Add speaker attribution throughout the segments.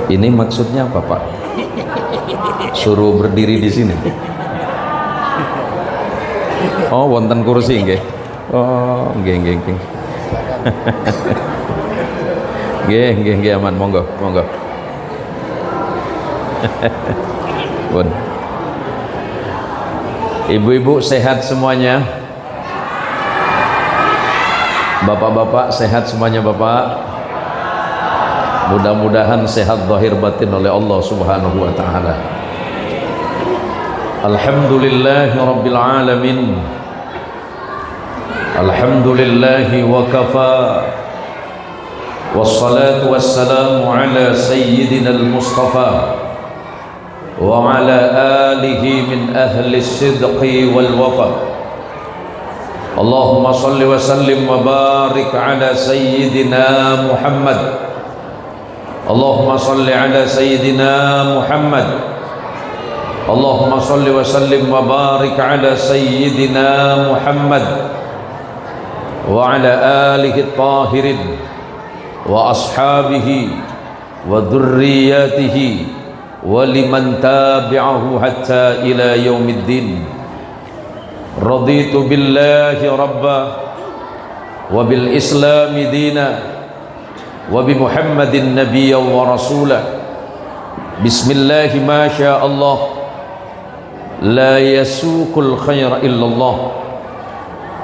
Speaker 1: Ini maksudnya apa, Pak? Suruh berdiri di sini. Oh, wonten kursi nggih. Oh, nggih. Nggih aman, monggo. Pun. Ibu-ibu sehat semuanya? Bapak-bapak sehat semuanya, Bapak? Mudah-mudahan sehat zahir batin oleh Allah Subhanahu wa taala. Alhamdulillahi rabbil alamin. Alhamdulillahi wa kafa. Wassalatu wassalamu ala sayyidina al-Mustafa wa ala alihi min ahli as-sidqi wal wafa. Allahumma salli wa sallim wa barik ala sayyidina Muhammad. Allahumma salli ala sayyidina Muhammad. Allahumma salli wa sallim wa barik ala sayyidina Muhammad wa ala alihi at-tahirin wa ashabihi wa dhurriyyatihi wa liman tabi'ahu hatta ila yaumiddin. Raditu billahi rabba wa bil islami dina wa bi Muhammadin nabiyya wa rasulah. Bismillah ma sya Allah, la yasuqul khaira illallah.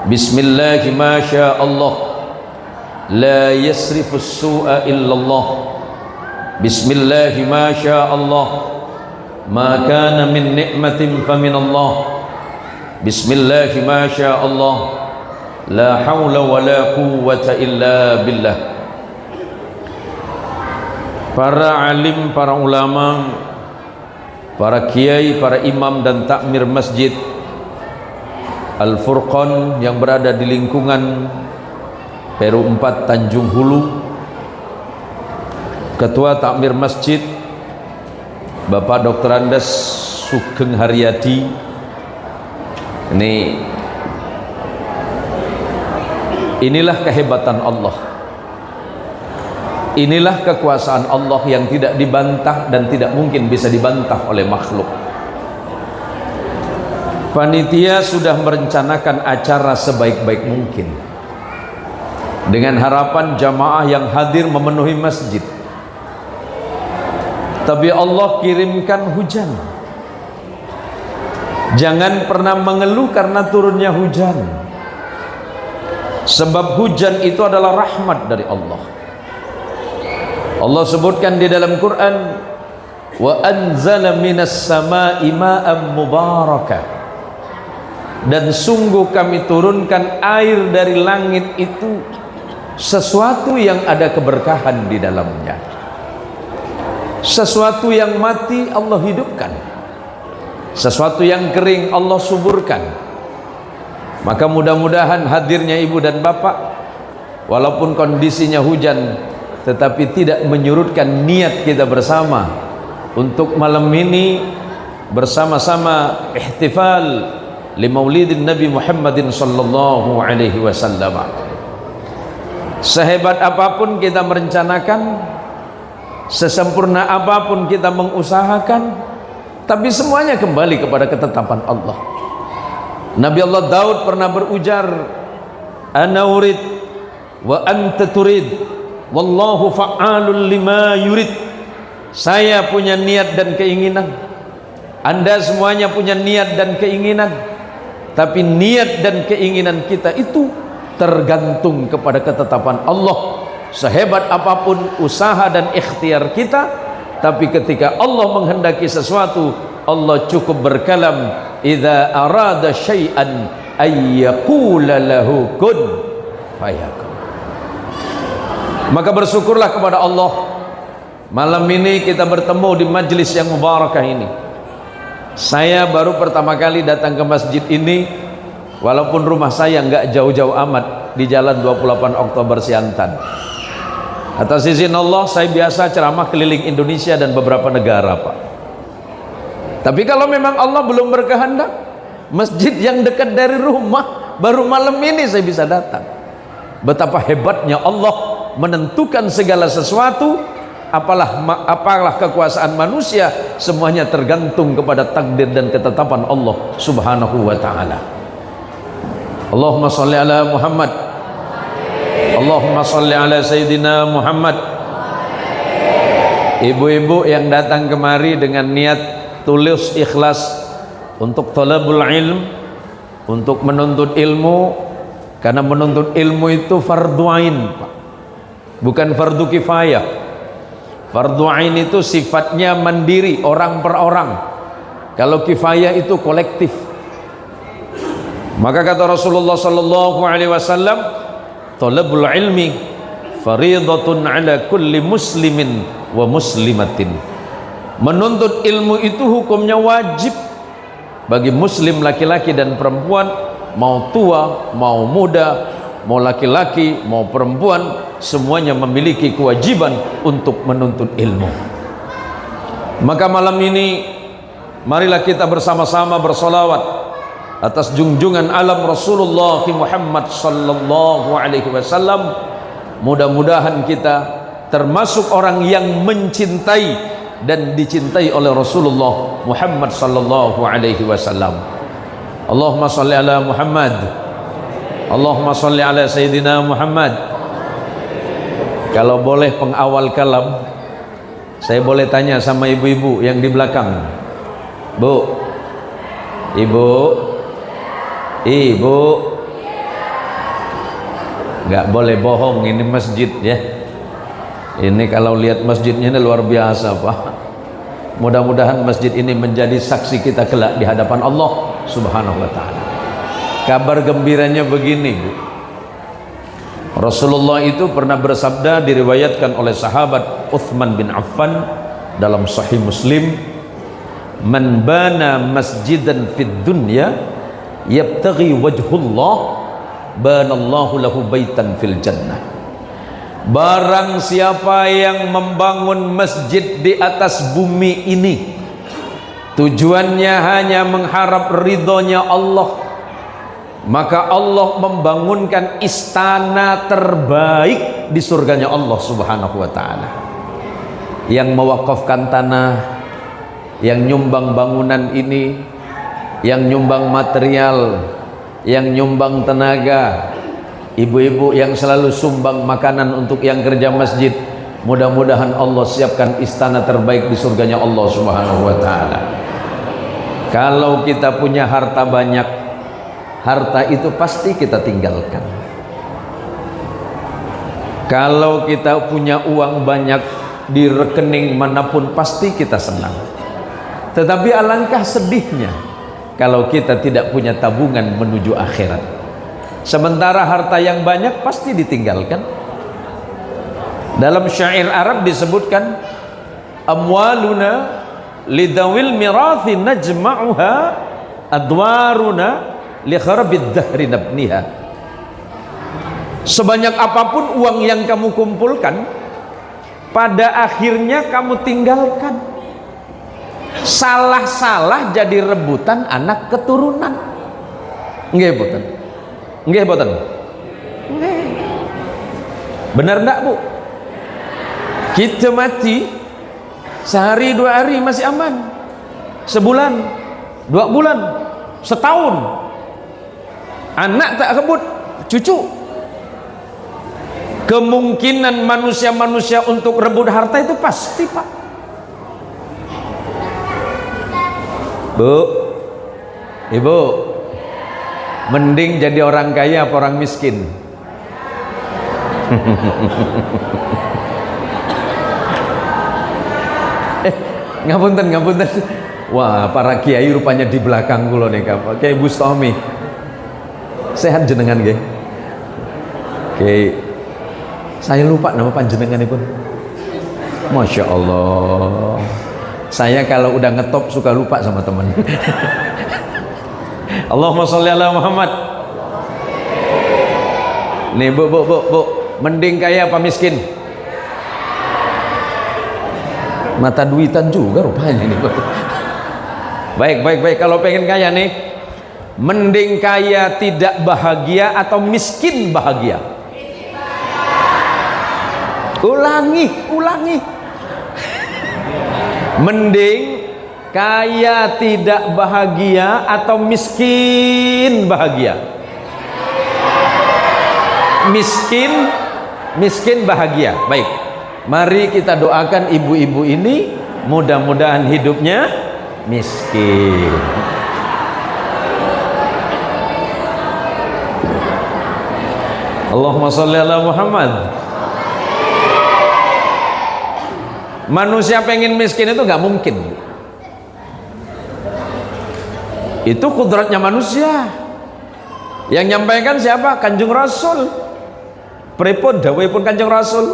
Speaker 1: Bismillah ma sya Allah, la yasrifus su'a illallah. Bismillah ma sya Allah, ma kana min ni'matin famin Allah. Bismillah ma sya Allah, la hawla wa la quwwata illa billah. Para alim, para ulama, para kiai, para imam dan takmir masjid Al-Furqan yang berada di lingkungan Peru 4 Tanjung Hulu, Ketua Takmir Masjid Bapak Dr. Andes Sugeng Haryadi. Inilah kehebatan Allah. Inilah kekuasaan Allah yang tidak dibantah dan tidak mungkin bisa dibantah oleh makhluk. Panitia sudah merencanakan acara sebaik-baik mungkin dengan harapan jamaah yang hadir memenuhi masjid. Tapi Allah kirimkan hujan. Jangan pernah mengeluh karena turunnya hujan, sebab hujan itu adalah rahmat dari Allah. Allah sebutkan di dalam Quran, wa anzala minas sama'i ma'am mubarakah, dan sungguh kami turunkan air dari langit itu sesuatu yang ada keberkahan di dalamnya. Sesuatu yang mati Allah hidupkan, sesuatu yang kering Allah suburkan. Maka mudah-mudahan hadirnya ibu dan bapak, walaupun kondisinya hujan, tetapi tidak menyurutkan niat kita bersama untuk malam ini bersama-sama ihtifal li maulidin Nabi Muhammadin sallallahu alaihi wasallam. Sehebat apapun kita merencanakan, sesempurna apapun kita mengusahakan, tapi semuanya kembali kepada ketetapan Allah. Nabi Allah Daud pernah berujar, ana urid wa anta turid wallahu fa'alul lima yurid. Saya punya niat dan keinginan, Anda semuanya punya niat dan keinginan, tapi niat dan keinginan kita itu tergantung kepada ketetapan Allah. Sehebat apapun usaha dan ikhtiar kita, tapi ketika Allah menghendaki sesuatu, Allah cukup berkalam, idza arada syai'an ayyaqula lahu kun fayakun. Maka bersyukurlah kepada Allah, malam ini kita bertemu di majlis yang mubarakah ini. Saya baru pertama kali datang ke masjid ini, walaupun rumah saya nggak jauh-jauh amat, di jalan 28 Oktober Siantan. Atas izin Allah, saya biasa ceramah keliling Indonesia dan beberapa negara, Pak. Tapi kalau memang Allah belum berkehendak, masjid yang dekat dari rumah, baru malam ini saya bisa datang. Betapa hebatnya Allah menentukan segala sesuatu apalah kekuasaan manusia, semuanya tergantung kepada takdir dan ketetapan Allah Subhanahu wa taala. Allahumma shalli ala Muhammad. Allahumma shalli ala Sayyidina Muhammad. Ibu-ibu yang datang kemari dengan niat tulus ikhlas untuk thalabul ilm, untuk menuntut ilmu, karena menuntut ilmu itu fardu ain, bukan fardu kifayah. Fardu ain itu sifatnya mandiri, orang per orang. Kalau kifayah itu kolektif. Maka kata Rasulullah sallallahu alaihi wasallam, "Thalabul ilmi fariidatun 'ala kulli muslimin wa muslimatin." Menuntut ilmu itu hukumnya wajib bagi muslim laki-laki dan perempuan, mau tua, mau muda, mau laki-laki, mau perempuan, semuanya memiliki kewajiban untuk menuntut ilmu. Maka malam ini marilah kita bersama-sama bersolawat atas junjungan alam Rasulullah Muhammad sallallahu alaihi wasallam. Mudah-mudahan kita termasuk orang yang mencintai dan dicintai oleh Rasulullah Muhammad sallallahu alaihi wasallam. Allahumma shalli ala Muhammad. Allahumma shalli ala Sayyidina Muhammad. Kalau boleh pengawal kalam, saya boleh tanya sama ibu-ibu yang di belakang. Bu, ibu, ibu, nggak boleh bohong, ini masjid ya. Ini kalau lihat masjidnya ini luar biasa Pak. Mudah-mudahan masjid ini menjadi saksi kita kelak di hadapan Allah Subhanahu wa taala. Kabar gembiranya begini, Bu. Rasulullah itu pernah bersabda, diriwayatkan oleh sahabat Uthman bin Affan dalam Sahih Muslim, "Man bana masjidan fid dunya yabtaghi wajhullah, banallahu lahu baitan fil jannah." Barang siapa yang membangun masjid di atas bumi ini, tujuannya hanya mengharap ridhonya Allah, maka Allah membangunkan istana terbaik di surganya Allah Subhanahu wa taala. Yang mewakafkan tanah, yang nyumbang bangunan ini, yang nyumbang material, yang nyumbang tenaga, ibu-ibu yang selalu sumbang makanan untuk yang kerja masjid, mudah-mudahan Allah siapkan istana terbaik di surganya Allah Subhanahu wa taala. Kalau kita punya harta banyak, harta itu pasti kita tinggalkan. Kalau kita punya uang banyak di rekening manapun, pasti kita senang. Tetapi alangkah sedihnya kalau kita tidak punya tabungan menuju akhirat. Sementara harta yang banyak pasti ditinggalkan. Dalam syair Arab disebutkan, "Amwaluna lidawil mirathi najma'uha, adwaruna li kharabid dahri nabniha." Sebanyak apapun uang yang kamu kumpulkan, pada akhirnya kamu tinggalkan. Salah-salah jadi rebutan anak keturunan. Nggih boten? Nggih boten? Nggih. Benar enggak, Bu? Kita mati sehari dua hari masih aman, sebulan, 2 bulan, setahun anak tak rebut, cucu. Kemungkinan manusia-manusia untuk rebut harta itu pasti, Pak. Bu, ibu, mending jadi orang kaya apa orang miskin? Ngapunten, ngapunten. Wah, para kiai rupanya di belakang kula nih, Kiai Bustami. Sehat jenengan nggih? Kiai, saya lupa nama panjenenganipun. Masya Allah. Saya kalau udah ngetop suka lupa sama teman. Allahumma sholli ala Muhammad. Nih bu, mending kaya apa miskin? Mata duitan juga rupanya ini. Baik. Kalau pengen kaya nih, mending kaya tidak bahagia atau miskin bahagia? Ulangi. Mending kaya tidak bahagia atau miskin bahagia? Miskin bahagia. Baik, mari kita doakan ibu-ibu ini, mudah-mudahan hidupnya miskin. Allahumma sholli ala Muhammad. Manusia pengen miskin itu nggak mungkin. Itu kudratnya manusia. Yang nyampaikan siapa? Kanjeng Rasul. Pripun dawuhipun Kanjeng Rasul?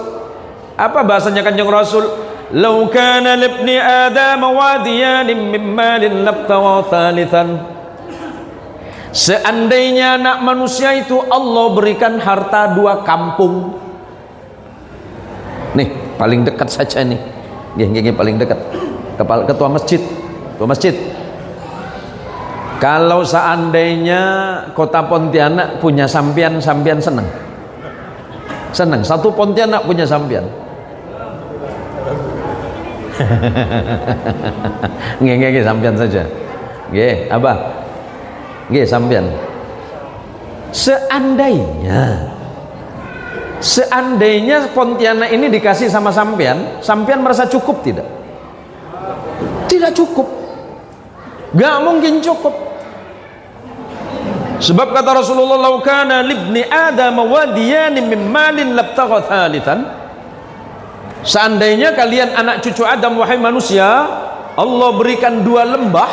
Speaker 1: Apa bahasanya Kanjeng Rasul? Lau kana libni Adam wadiyan min malin labtagha thalithan. Seandainya anak manusia itu Allah berikan harta 2 kampung. Nih, paling dekat saja nih. Nggih, paling dekat. Kepala ketua masjid. Kalau seandainya kota Pontianak punya sampian seneng. Satu Pontianak punya sampian. Nggih, sampian saja. Nggih, Abah. Nggih, sampian. Seandainya Pontianak ini dikasih sama sampian merasa cukup tidak? Tidak cukup. Gak mungkin cukup. Sebab kata Rasulullah, "Lau kana libni Adam wadiyan min malin labtagha thalithan." Seandainya kalian anak cucu Adam, wahai manusia, Allah berikan 2 lembah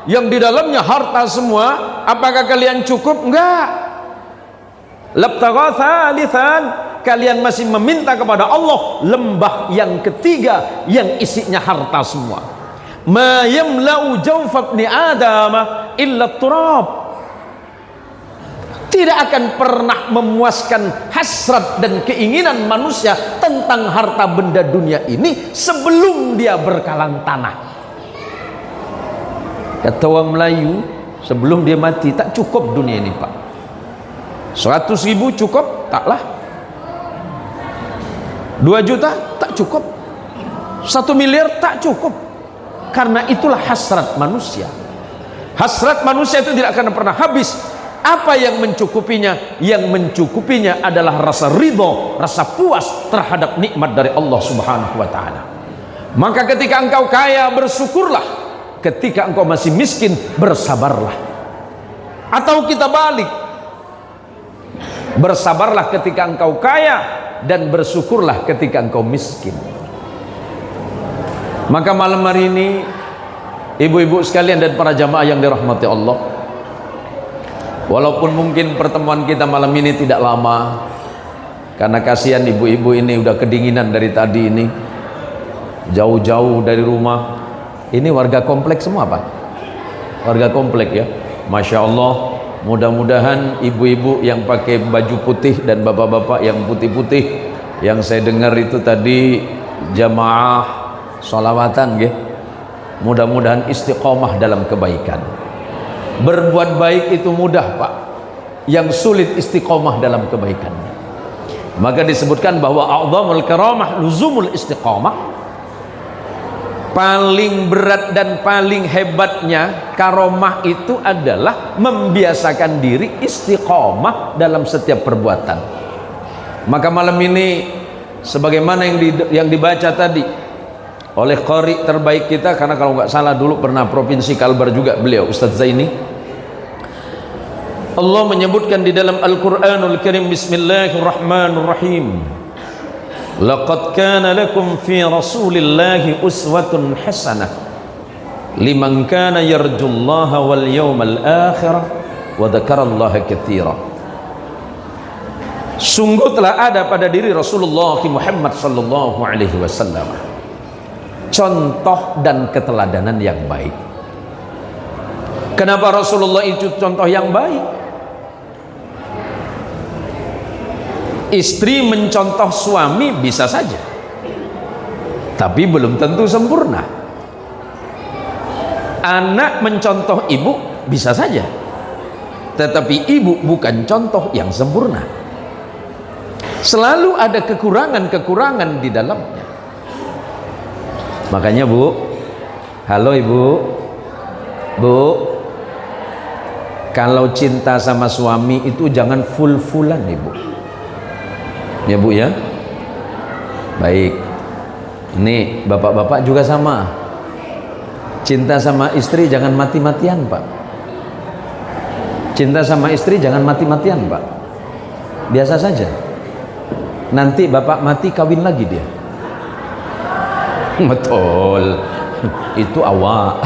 Speaker 1: yang di dalamnya harta semua, apakah kalian cukup? Enggak. Labtagha thalithan, kalian masih meminta kepada Allah lembah yang ketiga yang isinya harta semua. Ma yamla'u jawfa ibni Adam illa turab. Tidak akan pernah memuaskan hasrat dan keinginan manusia tentang harta benda dunia ini sebelum dia berkalang tanah. Kata orang Melayu, sebelum dia mati tak cukup dunia ini, Pak. 100.000 cukup? Taklah. 2 juta? Tak cukup. 1 miliar? Tak cukup. Karena itulah hasrat manusia. Hasrat manusia itu tidak akan pernah habis. Apa yang mencukupinya? Yang mencukupinya adalah rasa ridho, rasa puas terhadap nikmat dari Allah Subhanahu wa ta'ala. Maka ketika engkau kaya, bersyukurlah. Ketika engkau masih miskin, bersabarlah. Atau kita balik, bersabarlah ketika engkau kaya dan bersyukurlah ketika engkau miskin. Maka malam hari ini, ibu-ibu sekalian dan para jamaah yang dirahmati Allah, walaupun mungkin pertemuan kita malam ini tidak lama, karena kasihan ibu-ibu ini udah kedinginan dari tadi ini, jauh-jauh dari rumah. Ini warga kompleks semua, Pak. Warga komplek ya. Masya Allah. Mudah-mudahan ibu-ibu yang pakai baju putih dan bapak-bapak yang putih-putih, yang saya dengar itu tadi jamaah sholawatan ya, mudah-mudahan istiqomah dalam kebaikan. Berbuat baik itu mudah, Pak. Yang sulit istiqomah dalam kebaikannya. Maka disebutkan bahwa a'zamul karamah luzumul istiqomah. Paling berat dan paling hebatnya karomah itu adalah membiasakan diri istiqomah dalam setiap perbuatan. Maka malam ini sebagaimana yang dibaca tadi oleh qari terbaik kita, karena kalau nggak salah dulu pernah provinsi Kalbar juga beliau, Ustadz Zaini. Allah menyebutkan di dalam Al-Quranul Karim, Bismillahirrahmanirrahim, laqad kana lakum fi rasulillahi uswatun hasanah liman kana yarjullaha wal yawmal akhirah wa dzakarallaha katsira. Sungguh telah ada pada diri Rasulullah Muhammad sallallahu alaihi wasallam contoh dan keteladanan yang baik. Kenapa Rasulullah itu contoh yang baik? Istri mencontoh suami bisa saja, tapi belum tentu sempurna. Anak mencontoh ibu bisa saja, tetapi ibu bukan contoh yang sempurna. Selalu ada kekurangan-kekurangan di dalamnya. Makanya Bu, Halo ibu, bu, kalau cinta sama suami itu jangan full-fullan ibu, ya bu ya. Baik, ini bapak-bapak juga sama, cinta sama istri jangan mati-matian pak. Cinta sama istri jangan mati-matian pak, biasa saja. Nanti bapak mati kawin lagi dia. Betul, itu awak.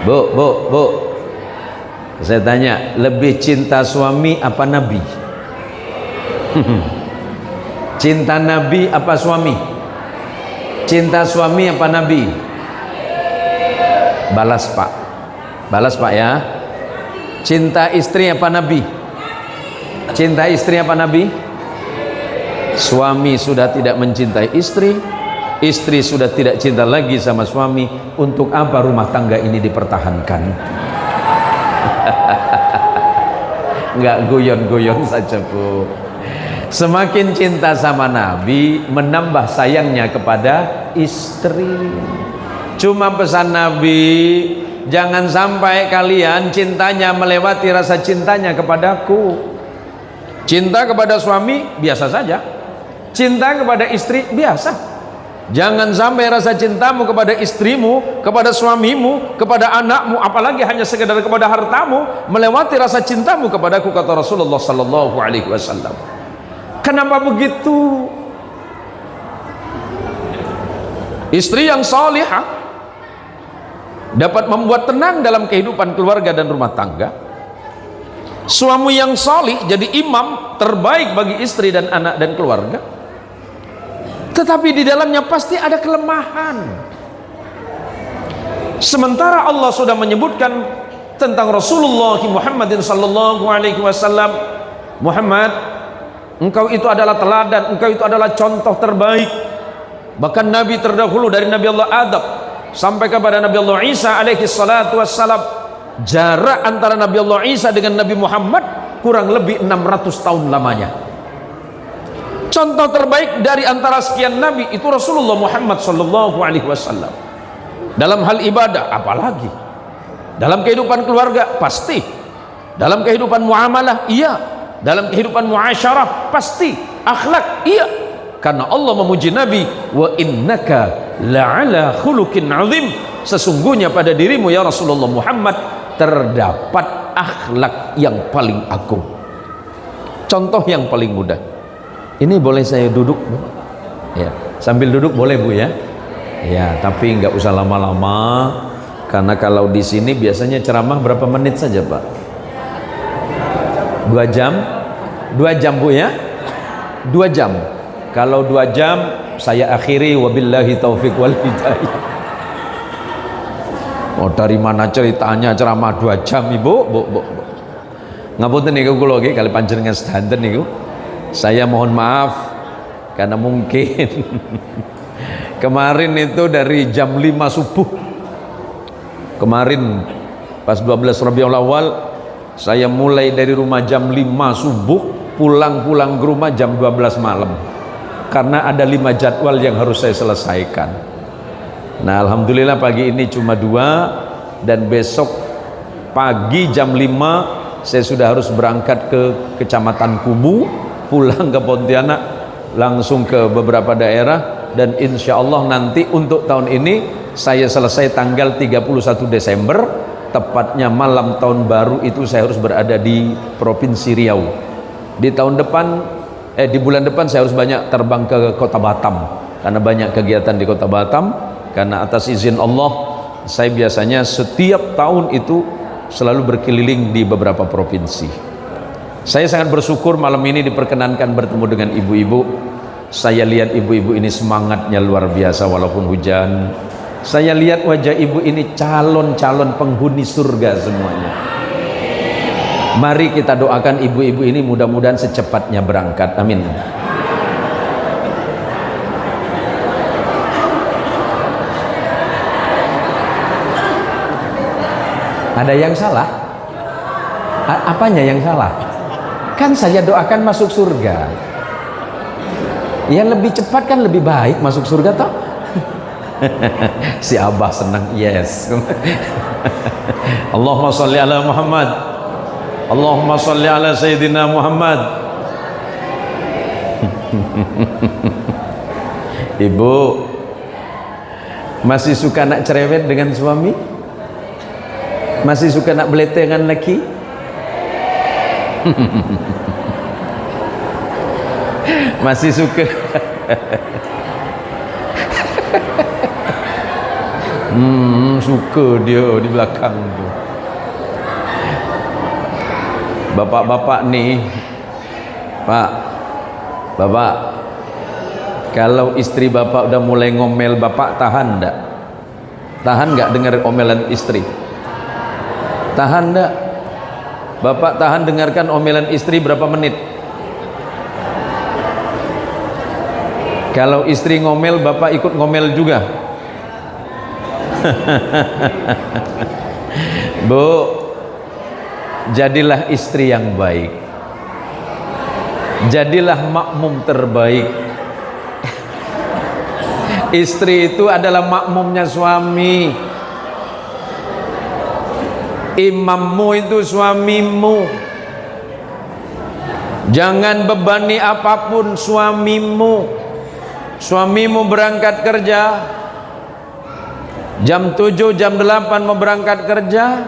Speaker 1: Bu, saya tanya, lebih cinta suami apa nabi? Cinta nabi apa suami? Cinta suami apa nabi? Balas pak ya. Cinta istri apa nabi? Cinta istri apa nabi? Suami sudah tidak mencintai istri, istri sudah tidak cinta lagi sama suami. Untuk apa rumah tangga ini dipertahankan? Enggak guyon-guyon saja bu. Semakin cinta sama Nabi, menambah sayangnya kepada istri. Cuma pesan Nabi, jangan sampai kalian cintanya melewati rasa cintanya kepadaku. Cinta kepada suami biasa saja, cinta kepada istri biasa. Jangan sampai rasa cintamu kepada istrimu, kepada suamimu, kepada anakmu, apalagi hanya sekedar kepada hartamu, melewati rasa cintamu kepadaku, kata Rasulullah sallallahu alaihi wasallam. Kenapa begitu? Istri yang salihah dapat membuat tenang dalam kehidupan keluarga dan rumah tangga. Suami yang salih jadi imam terbaik bagi istri dan anak dan keluarga. Tetapi di dalamnya pasti ada kelemahan. Sementara Allah sudah menyebutkan tentang Rasulullah Muhammadin sallallahu alaihi wasallam, Muhammad, engkau itu adalah teladan, engkau itu adalah contoh terbaik. Bahkan Nabi terdahulu dari Nabi Allah Adam sampai kepada Nabi Allah Isa alaihi salatu wassalam, jarak antara Nabi Allah Isa dengan Nabi Muhammad kurang lebih 600 tahun lamanya. Contoh terbaik dari antara sekian Nabi itu Rasulullah Muhammad sallallahu alaihi wasallam. Dalam hal ibadah apalagi, dalam kehidupan keluarga pasti, dalam kehidupan muamalah iya, dalam kehidupan muasyarah pasti, akhlak iya. Karena Allah memuji Nabi, wa innaka la'ala khuluqin azim, sesungguhnya pada dirimu ya Rasulullah Muhammad terdapat akhlak yang paling agung. Contoh yang paling mudah, ini boleh saya duduk bu? Ya, sambil duduk boleh bu ya? Ya, tapi nggak usah lama-lama, karena kalau di sini biasanya ceramah berapa menit saja pak? 2 jam? 2 jam bu ya? 2 jam. Kalau 2 jam saya akhiri, wabillahi taufik wal hidayah. Oh, dari mana ceritanya ceramah 2 jam ibu? Bu. Ngapunten niku kula nggih kali panjenengan sedanten niku. Saya mohon maaf karena mungkin kemarin itu dari jam 5 subuh. Kemarin pas 12 Rabiul Awal saya mulai dari rumah jam 5 subuh, pulang ke rumah jam 12 malam. Karena ada 5 jadwal yang harus saya selesaikan. Nah alhamdulillah pagi ini cuma 2, dan besok pagi jam 5 saya sudah harus berangkat ke Kecamatan Kubu, pulang ke Pontianak, langsung ke beberapa daerah, dan insya Allah nanti untuk tahun ini saya selesai tanggal 31 Desember, tepatnya malam tahun baru itu saya harus berada di Provinsi Riau. Di tahun depan di bulan depan saya harus banyak terbang ke Kota Batam, karena banyak kegiatan di Kota Batam. Karena atas izin Allah saya biasanya setiap tahun itu selalu berkeliling di beberapa provinsi. Saya sangat bersyukur malam ini diperkenankan bertemu dengan ibu-ibu. Saya lihat ibu-ibu ini semangatnya luar biasa walaupun hujan. Saya lihat wajah ibu ini calon-calon penghuni surga semuanya. Mari kita doakan ibu-ibu ini mudah-mudahan secepatnya berangkat. Amin. Ada yang salah? Apanya yang salah? Kan saya doakan masuk surga. Yang lebih cepat kan lebih baik masuk surga toh? Si abah senang, yes. Allahumma sholli ala Muhammad, Allahumma sholli ala Sayyidina Muhammad. Ibu masih suka nak cerewet dengan suami? Masih suka nak belete dengan laki? Masih suka? Suka dia di belakang tu. Bapak-bapak ni, Pak, Bapak, kalau istri bapak udah mulai ngomel, bapak tahan tak? Tahan gak dengar omelan istri? Tahan tak? Bapak tahan dengarkan omelan istri berapa menit? Kalau istri ngomel, bapak ikut ngomel juga? Bu, jadilah istri yang baik, jadilah makmum terbaik. Istri itu adalah makmumnya suami, imammu itu suamimu. Jangan bebani apapun suamimu. Suamimu berangkat kerja jam 7, jam 8 mau berangkat kerja.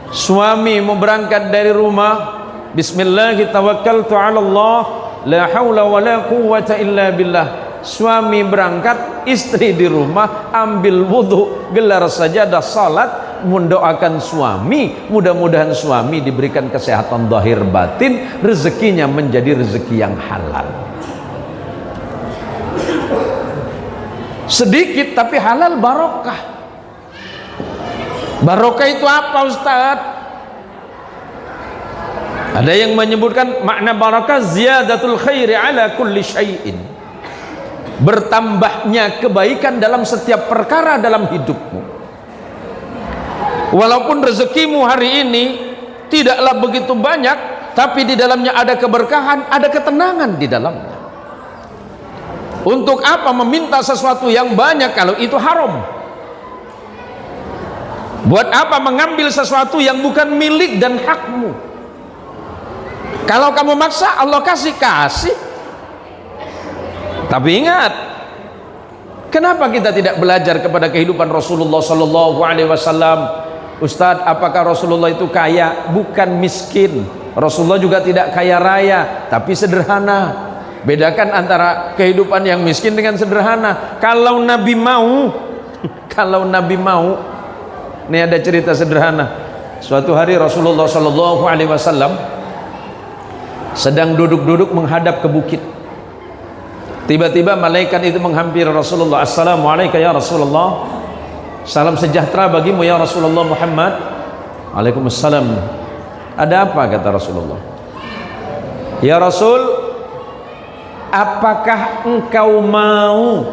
Speaker 1: Suami mau berangkat dari rumah, bismillah tawakkaltu ala Allah, la haula wa la quwwata illa billah. Suami berangkat, istri di rumah ambil wudu, gelar sajadah salat, mendoakan suami, mudah-mudahan suami diberikan kesehatan zahir batin, rezekinya menjadi rezeki yang halal. Sedikit tapi halal, barokah. Barokah itu apa, Ustaz? Ada yang menyebutkan makna barakah ziyadatul khairi ala kulli syai'in, bertambahnya kebaikan dalam setiap perkara dalam hidupmu. Walaupun rezekimu hari ini tidaklah begitu banyak, tapi di dalamnya ada keberkahan, ada ketenangan di dalamnya. Untuk apa meminta sesuatu yang banyak kalau itu haram? Buat apa mengambil sesuatu yang bukan milik dan hakmu? Kalau kamu maksa, Allah kasih. Tapi ingat, kenapa kita tidak belajar kepada kehidupan Rasulullah Sallallahu Alaihi Wasallam? Ustadz, apakah Rasulullah itu kaya? Bukan miskin. Rasulullah juga tidak kaya raya, tapi sederhana. Bedakan antara kehidupan yang miskin dengan sederhana. Kalau Nabi mau, ini ada cerita sederhana. Suatu hari Rasulullah Sallallahu Alaihi Wasallam sedang duduk-duduk menghadap ke bukit. Tiba-tiba malaikat itu menghampiri Rasulullah. Assalamualaikum ya Rasulullah. Salam sejahtera bagimu ya Rasulullah Muhammad. Waalaikumsalam. Ada apa, kata Rasulullah? Ya Rasul, apakah engkau mau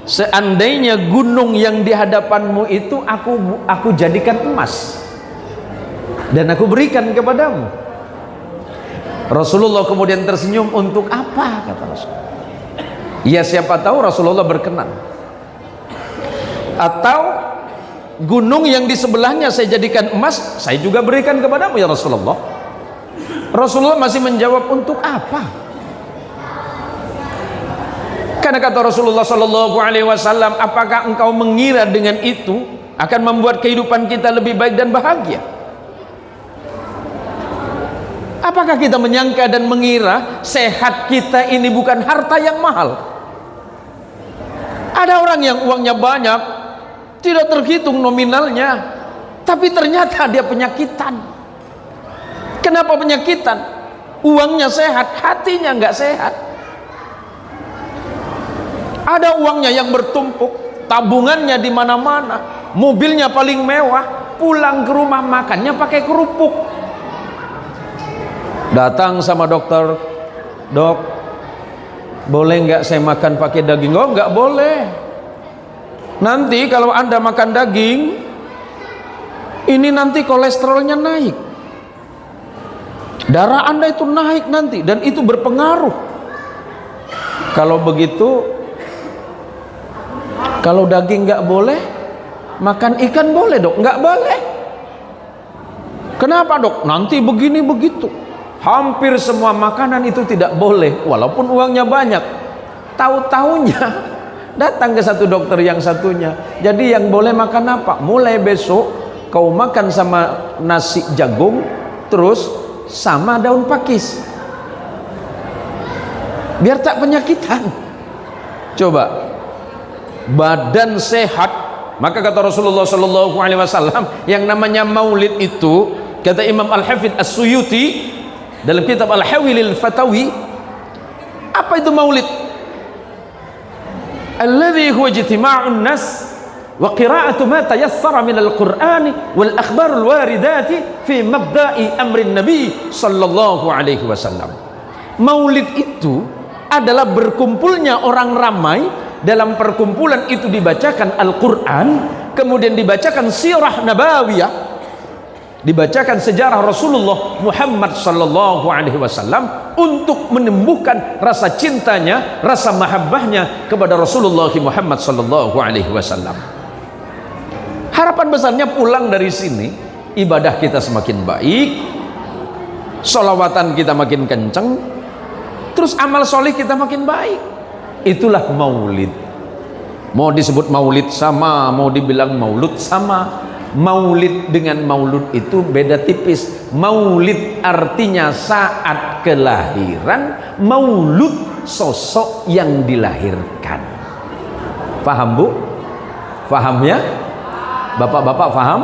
Speaker 1: seandainya gunung yang di hadapanmu itu aku jadikan emas dan aku berikan kepadamu? Rasulullah kemudian tersenyum. Untuk apa, kata Rasul? Ya siapa tahu Rasulullah berkenan. Atau gunung yang di sebelahnya saya jadikan emas, saya juga berikan kepadamu ya Rasulullah. Rasulullah masih menjawab, untuk apa? Karena kata Rasulullah Sallallahu Alaihi Wasallam, apakah engkau mengira dengan itu akan membuat kehidupan kita lebih baik dan bahagia? Apakah kita menyangka dan mengira sehat kita ini bukan harta yang mahal? Ada orang yang uangnya banyak, tidak terhitung nominalnya, tapi ternyata dia penyakitan. Kenapa penyakitan? Uangnya sehat, hatinya nggak sehat. Ada uangnya yang bertumpuk, tabungannya di mana-mana, mobilnya paling mewah, pulang ke rumah makannya pakai kerupuk. Datang sama dokter, dok, boleh nggak saya makan pakai daging? Oh, nggak boleh. Nanti kalau Anda makan daging, ini nanti kolesterolnya naik, darah Anda itu naik nanti, dan itu berpengaruh. Kalau begitu Kalau daging nggak boleh, makan ikan boleh dok? Nggak boleh. Kenapa dok? Nanti begini begitu. Hampir semua makanan itu tidak boleh, walaupun uangnya banyak. Tahu-taunya datang ke satu dokter yang satunya. Jadi yang boleh makan apa? Mulai besok kau makan sama nasi jagung, terus sama daun pakis, biar tak penyakitan. Coba, badan sehat. Maka kata Rasulullah Sallallahu Alaihi Wasallam, yang namanya maulid itu, kata Imam Al-Hafidh As-Suyuti dalam kitab Al-Hawilil Fatawi, apa itu maulid? Alladhi huwa ijtima'un nas wa qira'atu ma tayassara min al-Qur'ani wal akhbarul waridati fi mabda'i amrin Nabi sallallahu alaihi wasallam. Maulid itu adalah berkumpulnya orang ramai, dalam perkumpulan itu dibacakan Al-Quran, kemudian dibacakan sirah nabawiyah, dibacakan sejarah Rasulullah Muhammad sallallahu alaihi wasallam untuk menumbuhkan rasa cintanya, rasa mahabbahnya kepada Rasulullah Muhammad sallallahu alaihi wasallam. Harapan besarnya pulang dari sini, ibadah kita semakin baik, sholawatan kita makin kenceng, terus amal soleh kita makin baik. Itulah maulid. Mau disebut maulid sama, mau dibilang maulud sama. Maulid dengan maulud itu beda tipis. Maulid artinya saat kelahiran, maulud sosok yang dilahirkan. Paham bu? Paham ya? Bapak-bapak paham?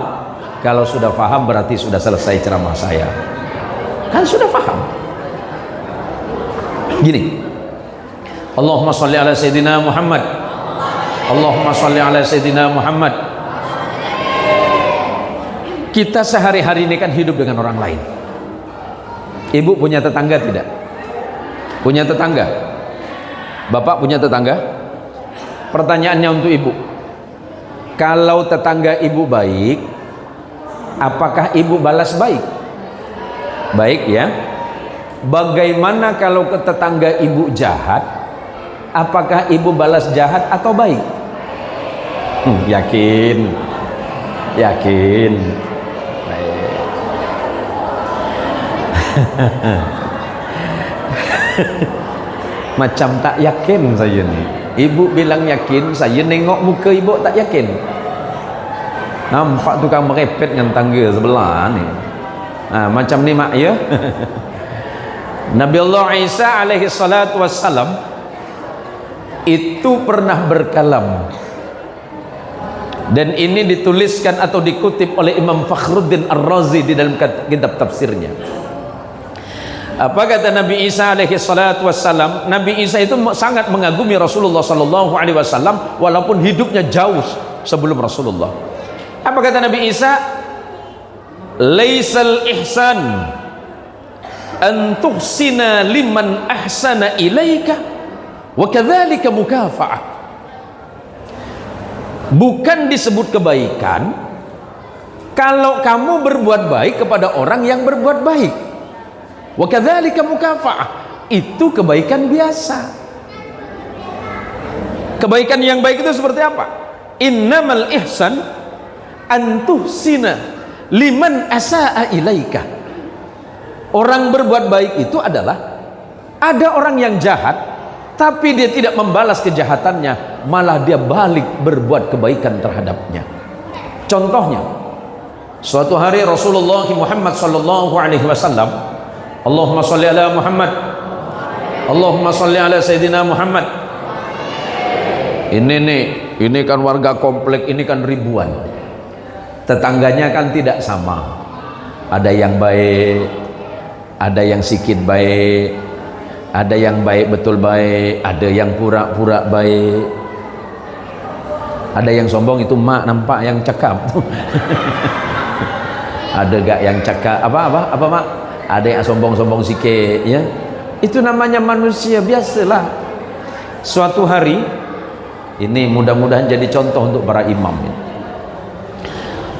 Speaker 1: Kalau sudah paham berarti sudah selesai ceramah saya. Kan sudah paham. Gini, Allahumma sholli ala Sayyidina Muhammad, Allahumma sholli ala Sayyidina Muhammad. Kita sehari-hari ini kan hidup dengan orang lain. Ibu punya tetangga tidak? Punya tetangga? Bapak punya tetangga? Pertanyaannya untuk ibu, kalau tetangga ibu baik, apakah ibu balas baik? Baik ya. Bagaimana kalau ke tetangga ibu jahat, apakah ibu balas jahat atau baik? Yakin? Yakin? Macam tak yakin saya nih. Ibu bilang yakin, saya nengok muka ibu tak yakin. Nampak tukang merepet dengan tangga sebelah nih. Nah, macam ni mak ya. Nabi Allah Isa alaihi salatu wassalam itu pernah berkalam, dan ini dituliskan atau dikutip oleh Imam Fakhruddin Ar-Razi di dalam kitab tafsirnya. Apa kata Nabi Isa alaihi salatu wassalam? Nabi Isa itu sangat mengagumi Rasulullah sallallahu alaihi wasallam walaupun hidupnya jauh sebelum Rasulullah. Apa kata Nabi Isa? Laisal ihsan an tuhsina liman ahsana ilaika wa kadzalika mukafa'ah. Bukan disebut kebaikan kalau kamu berbuat baik kepada orang yang berbuat baik. Wa kadzalika mukafa'ah, itu kebaikan biasa. Kebaikan yang baik itu seperti apa? Innamal ihsan an tuhsina liman asaa ilaika. Orang berbuat baik itu adalah ada orang yang jahat tapi dia tidak membalas kejahatannya, malah dia balik berbuat kebaikan terhadapnya. Contohnya, suatu hari Rasulullah Muhammad sallallahu alaihi wasallam, Allahumma sholli ala Muhammad, Allahumma sholli ala Sayyidina Muhammad. Ini kan warga komplek ini kan ribuan. Tetangganya kan tidak sama. Ada yang baik, ada yang sikit baik, ada yang baik betul baik, ada yang pura-pura baik, ada yang sombong itu mak nampak yang cakap. Ada gak yang cakap apa mak? Ada yang sombong-sombong sikit ya. Itu namanya manusia, biasalah. Suatu hari ini mudah-mudahan jadi contoh untuk para imam ya.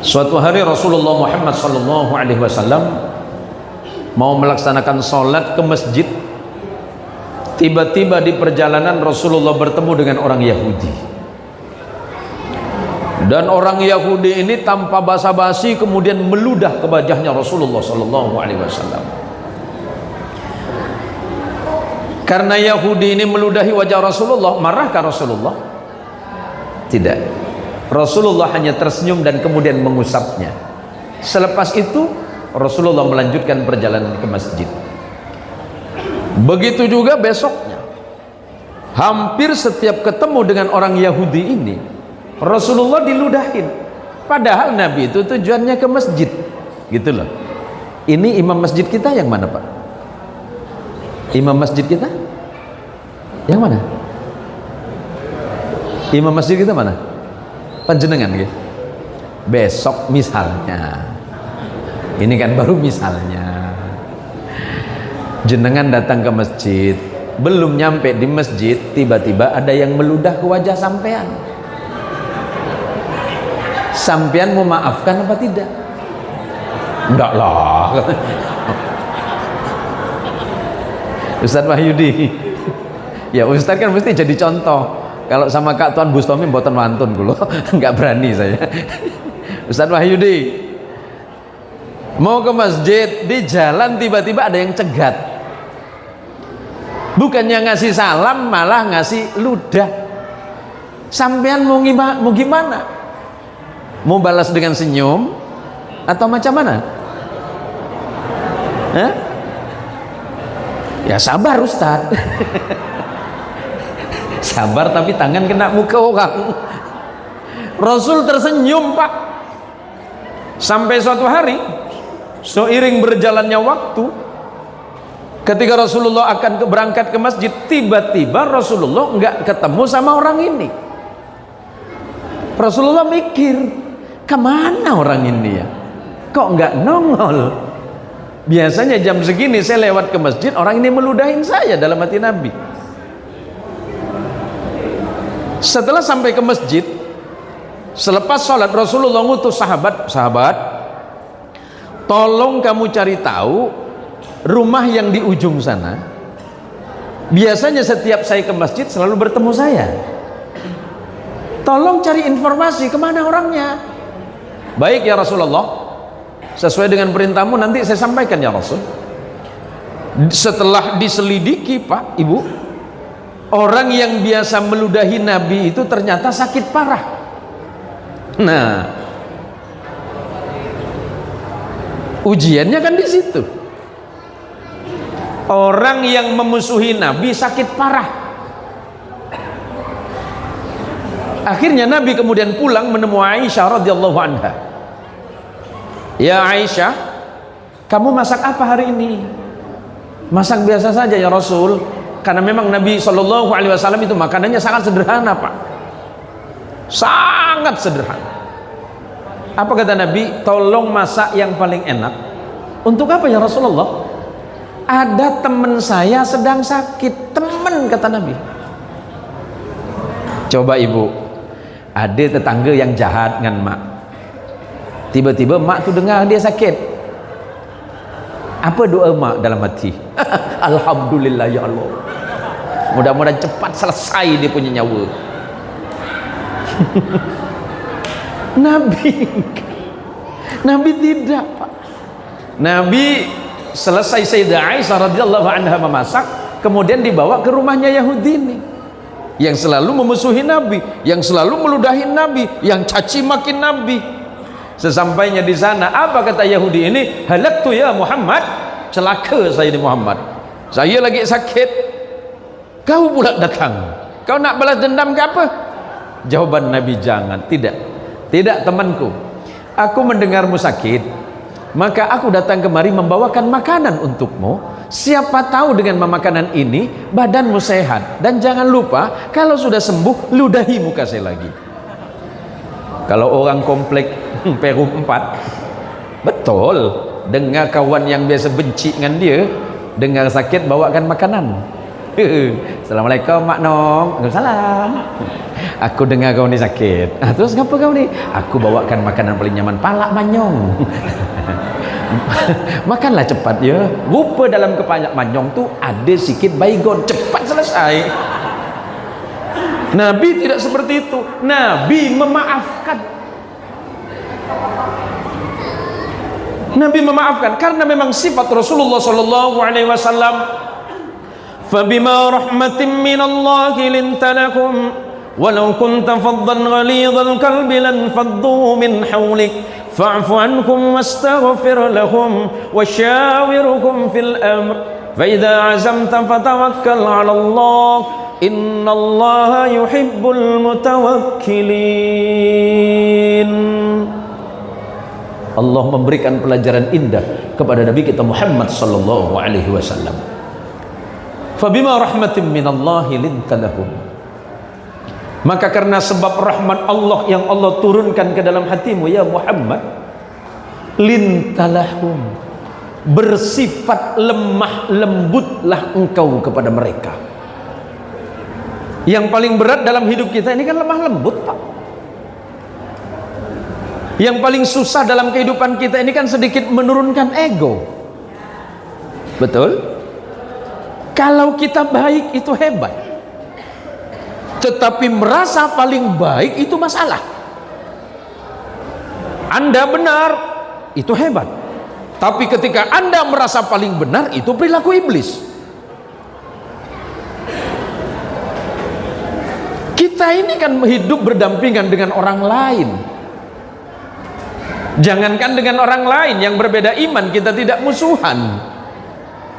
Speaker 1: Suatu hari Rasulullah Muhammad sallallahu alaihi wasallam mau melaksanakan sholat ke masjid. Tiba-tiba di perjalanan Rasulullah bertemu dengan orang Yahudi. Dan orang Yahudi ini tanpa basa-basi kemudian meludah ke wajahnya Rasulullah sallallahu alaihi wasallam. Karena Yahudi ini meludahi wajah Rasulullah, marahkah Rasulullah? Tidak. Rasulullah hanya tersenyum dan kemudian mengusapnya. Selepas itu Rasulullah melanjutkan perjalanan ke masjid. Begitu juga besoknya, hampir setiap ketemu dengan orang Yahudi ini Rasulullah diludahin, padahal Nabi itu tujuannya ke masjid, gitu loh. Ini imam masjid kita yang mana, Pak? Imam masjid kita yang mana? Imam masjid kita mana? Panjenengan gitu. Besok misalnya, ini kan baru misalnya, jenengan datang ke masjid, belum nyampe di masjid tiba-tiba ada yang meludah ke wajah sampean. Sampean mau maafkan apa tidak? Enggak lah. Ustaz Wahyudi, ya Ustaz kan mesti jadi contoh. Kalau sama Kak Tuan Bustomi mboten wantun kula, enggak berani saya. Ustaz Wahyudi mau ke masjid, di jalan tiba-tiba ada yang cegat. Bukannya ngasih salam malah ngasih ludah. Sampean mau gimana? Mau balas dengan senyum atau macam mana? Hah? Ya sabar Ustaz. Sabar tapi tangan kena muka orang. Rasul tersenyum, Pak. Sampai suatu hari seiring berjalannya waktu, ketika Rasulullah akan berangkat ke masjid, tiba-tiba Rasulullah nggak ketemu sama orang ini. Rasulullah mikir, kemana orang ini ya? Kok nggak nongol? Biasanya jam segini saya lewat ke masjid, orang ini meludahin saya, dalam hati Nabi. Setelah sampai ke masjid, selepas sholat Rasulullah ngutus sahabat, tolong kamu cari tahu rumah yang di ujung sana. Biasanya setiap saya ke masjid selalu bertemu saya. Tolong cari informasi kemana orangnya. Baik ya Rasulullah, sesuai dengan perintahmu nanti saya sampaikan ya Rasul. Setelah diselidiki, Pak, Ibu, orang yang biasa meludahi Nabi itu ternyata sakit parah. Nah, ujiannya kan di situ. Orang yang memusuhi Nabi sakit parah. Akhirnya Nabi kemudian pulang menemui Aisyah radhiyallahu anha. Ya Aisyah, kamu masak apa hari ini? Masak biasa saja ya Rasul. Karena memang Nabi Shallallahu Alaihi Wasallam itu makanannya sangat sederhana, Pak. Sangat sederhana. Apa kata Nabi? Tolong masak yang paling enak. Untuk apa ya Rasulullah? Ada teman saya sedang sakit. Teman, kata Nabi. Coba Ibu, ada tetangga yang jahat dengan mak. Tiba-tiba mak tuh dengar dia sakit. Apa doa mak dalam hati? Alhamdulillah ya Allah, mudah-mudahan cepat selesai dia punya nyawa. Nabi tidak, Pak. Nabi selesai Sayyidah Aisyah radhiyallahu anha memasak, kemudian dibawa ke rumahnya Yahudi ini, yang selalu memusuhi Nabi, yang selalu meludahi Nabi, yang caci maki Nabi. Sesampainya di sana, apa kata Yahudi ini? Halaktu ya Muhammad, celaka saya di Muhammad, saya lagi sakit, kau pula datang, kau nak balas dendam ke apa? Jawaban Nabi, jangan. Tidak temanku, aku mendengarmu sakit, maka aku datang kemari membawakan makanan untukmu. Siapa tahu dengan makanan ini badanmu sehat, dan jangan lupa kalau sudah sembuh ludahi muka saya lagi. Kalau orang komplek Perum 4, betul, dengar kawan yang biasa benci dengan dia, dengar sakit bawakan makanan. Assalamualaikum Mak Nong. Waalaikumsalam. Aku dengar kau ni sakit. Terus ngapa kau ni? Aku bawakan makanan paling nyaman, palak manyong. Makanlah cepat ya. Rupa dalam kepala manyong tu ada sikit baygon, cepat selesai. Nabi tidak seperti itu. Nabi memaafkan. Nabi memaafkan karena memang sifat Rasulullah sallallahu alaihi wasallam. Fabima rahmatin minallahi linta lahum walau kunta faddan ghalidhal qalbi lan faddu min hawlik fa'fu anhum wastaghfir lahum wasyawirhum fil amr fa idza azamta fatawakkal 'ala Allah innallaha yuhibbul mutawakkilin. Allah memberikan pelajaran indah kepada Nabi kita Muhammad sallallahu alaihi wasallam. Fabima rahmatin minallahi linta lahum, maka karena sebab rahmat Allah yang Allah turunkan ke dalam hatimu ya Muhammad, linta lahum, bersifat lemah lembutlah engkau kepada mereka. Yang paling berat dalam hidup kita ini kan lemah lembut, Pak. Yang paling susah dalam kehidupan kita ini kan sedikit menurunkan ego. Betul? Kalau kita baik itu hebat, tetapi merasa paling baik itu masalah. Anda benar itu hebat, tapi ketika Anda merasa paling benar itu perilaku iblis. Kita ini kan hidup berdampingan dengan orang lain. Jangankan dengan orang lain yang berbeda iman, kita tidak musuhan.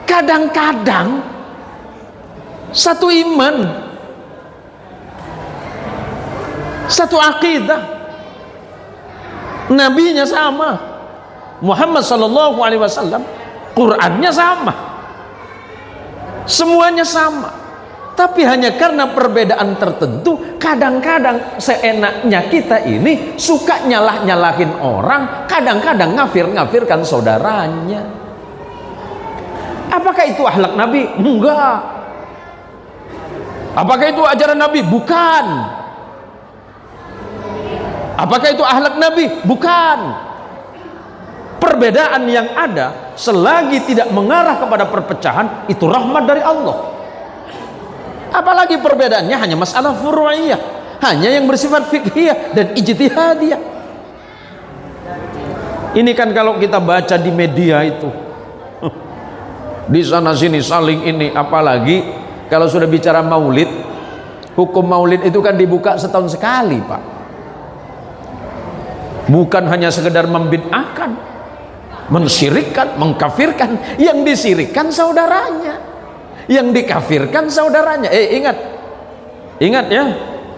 Speaker 1: Kadang-kadang satu iman, satu akidah, nabinya sama, Muhammad sallallahu alaihi wasallam, Qur'annya sama, semuanya sama, tapi hanya karena perbedaan tertentu kadang-kadang seenaknya kita ini suka nyalah-nyalahin orang, kadang-kadang ngafir-ngafirkan saudaranya. Apakah itu akhlak Nabi? Enggak. Apakah itu ajaran Nabi? Bukan. Apakah itu akhlak Nabi? Bukan. Perbedaan yang ada selagi tidak mengarah kepada perpecahan itu rahmat dari Allah. Apalagi perbedaannya hanya masalah furu'iyah, hanya yang bersifat fiqhiyah dan ijtihadiyah. Ini kan kalau kita baca di media itu di sana sini saling ini, apalagi kalau sudah bicara maulid, hukum maulid itu kan dibuka setahun sekali, Pak. Bukan hanya sekedar membid'ahkan, mensyirikkan, mengkafirkan. Yang disirikkan saudaranya, yang dikafirkan saudaranya. Ingat ya,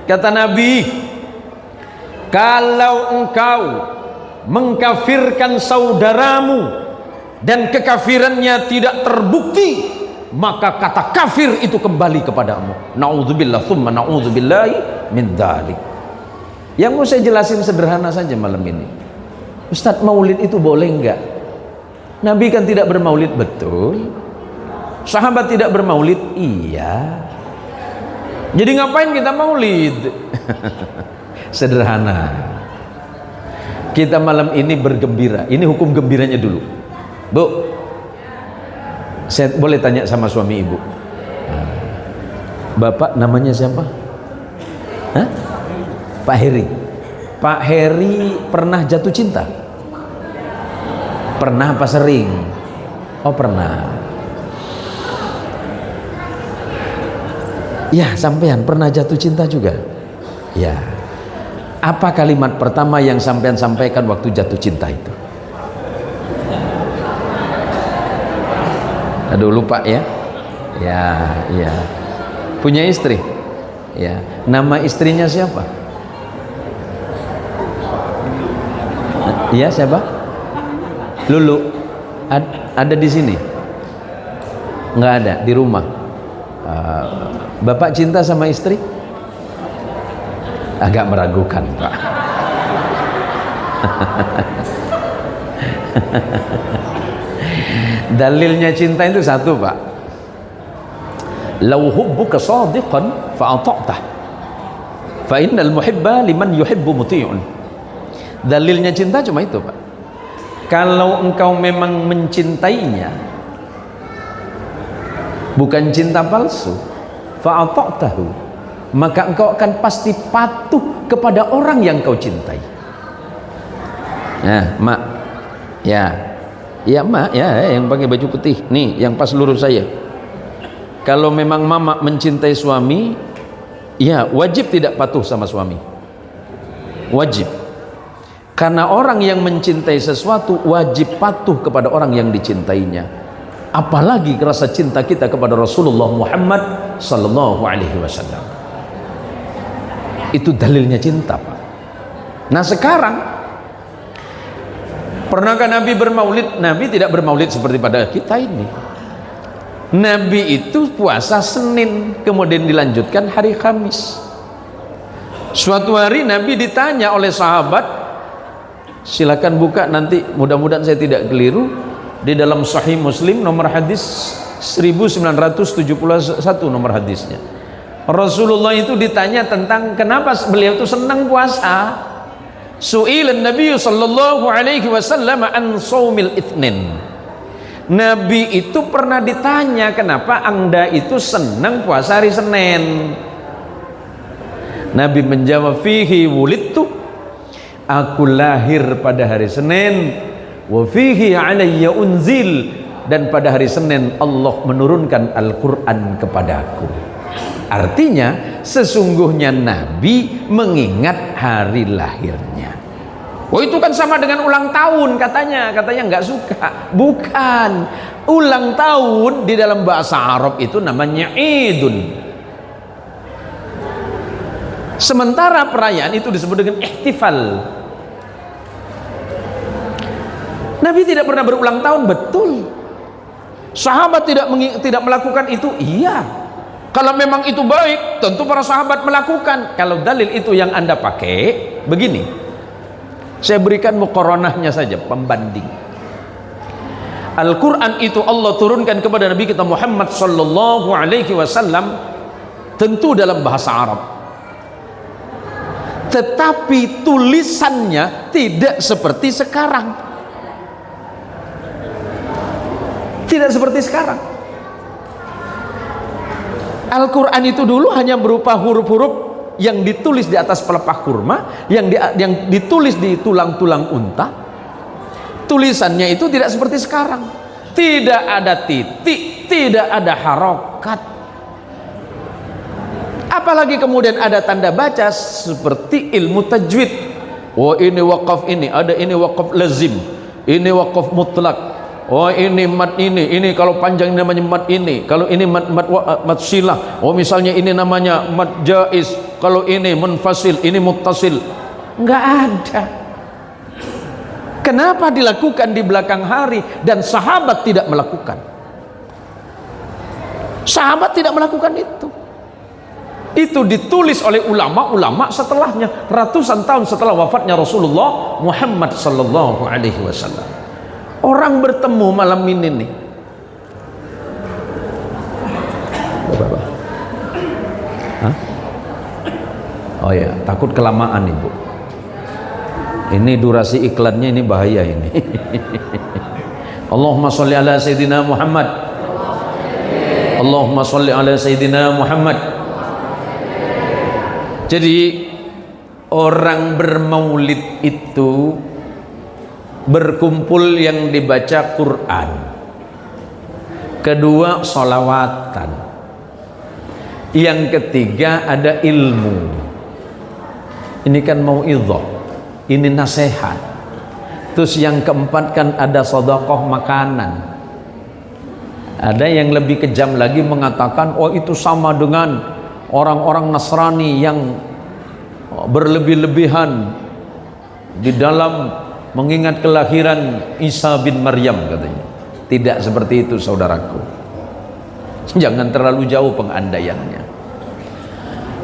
Speaker 1: kata Nabi, kalau engkau mengkafirkan saudaramu dan kekafirannya tidak terbukti, maka kata kafir itu kembali kepadamu. Na'udzubillah thumma na'udzubillahi min dzalik. Yang mau saya jelasin sederhana saja malam ini. Ustadz, maulid itu boleh enggak? Nabi kan tidak bermaulid, betul. Sahabat tidak bermaulid, iya. Jadi ngapain kita maulid? Sederhana. Kita malam ini bergembira. Ini hukum gembiranya dulu, Bu. Saya boleh tanya sama suami ibu, Bapak namanya siapa? Hah? Pak Heri. Pak Heri pernah jatuh cinta? Pernah apa sering? Oh pernah. Ya, sampean pernah jatuh cinta juga? Ya. Apa kalimat pertama yang sampean sampaikan waktu jatuh cinta itu? Aduh lupa ya. Ya. Punya istri? Ya. Nama istrinya siapa? Iya, siapa? Lulu. Ada di sini? Nggak ada, di rumah. Bapak cinta sama istri? Agak meragukan, Pak. Dalilnya cinta itu satu, Pak. Lau hubbuka shadiqan fa'ata'tah fa innal muhibba liman yuhibbu muti'un. Dalilnya cinta cuma itu, Pak. Kalau engkau memang mencintainya, bukan cinta palsu, fa'ata'tahu, maka engkau akan pasti patuh kepada orang yang kau cintai. Nah, Mak, ya, Ya mak, ya yang pakai baju putih nih, yang pas lurus saya. Kalau memang mama mencintai suami, ya wajib tidak patuh sama suami, wajib. Karena orang yang mencintai sesuatu wajib patuh kepada orang yang dicintainya. Apalagi rasa cinta kita kepada Rasulullah Muhammad sallallahu alaihi wasallam. Itu dalilnya cinta, Pak. Nah sekarang, pernahkah Nabi bermaulid? Nabi tidak bermaulid seperti pada kita ini. Nabi itu puasa Senin, kemudian dilanjutkan hari Kamis. Suatu hari Nabi ditanya oleh sahabat, silakan buka nanti, mudah-mudahan saya tidak keliru, di dalam Sahih Muslim nomor hadis 1971 nomor hadisnya. Rasulullah itu ditanya tentang kenapa beliau itu senang puasa. Su'ilan Nabi sallallahu alaihi wasallam an shaumil itsnin. Nabi itu pernah ditanya kenapa Anda itu senang puasa hari Senin. Nabi menjawab, fihi wulidtu, aku lahir pada hari Senin, wa fihi alayya unzil, dan pada hari Senin Allah menurunkan Al-Quran kepadaku. Artinya sesungguhnya Nabi mengingat hari lahirnya. Oh itu kan sama dengan ulang tahun katanya nggak suka. Bukan, ulang tahun di dalam bahasa Arab itu namanya idun. Sementara perayaan itu disebut dengan ihtifal. Nabi tidak pernah berulang tahun, betul. Sahabat tidak melakukan itu, iya. Kalau memang itu baik, tentu para sahabat melakukan. Kalau dalil itu yang Anda pakai, begini. Saya berikan muqaranahnya saja, pembanding. Al-Quran itu Allah turunkan kepada Nabi kita Muhammad sallallahu alaihi wasallam tentu dalam bahasa Arab. Tetapi tulisannya tidak seperti sekarang. Tidak seperti sekarang. Al-Quran itu dulu hanya berupa huruf-huruf yang ditulis di atas pelepah kurma, yang ditulis di tulang-tulang unta. Tulisannya itu tidak seperti sekarang. Tidak ada titik, tidak ada harokat. Apalagi kemudian ada tanda baca seperti ilmu tajwid. Oh ini wakaf ini, ada ini wakaf lazim, ini wakaf mutlak. Oh ini mat ini kalau panjang namanya mat ini, kalau ini mat silah. Oh misalnya ini namanya mat jaiz, kalau ini munfasil, ini muttasil. Enggak ada. Kenapa dilakukan di belakang hari dan sahabat tidak melakukan? Sahabat tidak melakukan itu. Itu ditulis oleh ulama-ulama setelahnya, ratusan tahun setelah wafatnya Rasulullah Muhammad sallallahu alaihi wasallam. Orang bertemu malam ini nih. Bapak. Hah? Oh ya, takut kelamaan Ibu. Ini durasi iklannya ini bahaya ini. Allahumma sholli ala Sayyidina Muhammad. Allahumma sholli ala Sayyidina Muhammad. Jadi orang bermaulid itu berkumpul yang dibaca Quran, kedua sholawatan, yang ketiga ada ilmu. Ini kan mau'idhah, ini nasihat. Terus yang keempat kan ada sedekah makanan. Ada yang lebih kejam lagi mengatakan, oh itu sama dengan orang-orang Nasrani yang berlebih-lebihan di dalam mengingat kelahiran Isa bin Maryam katanya. Tidak seperti itu saudaraku. Jangan terlalu jauh pengandaiannya.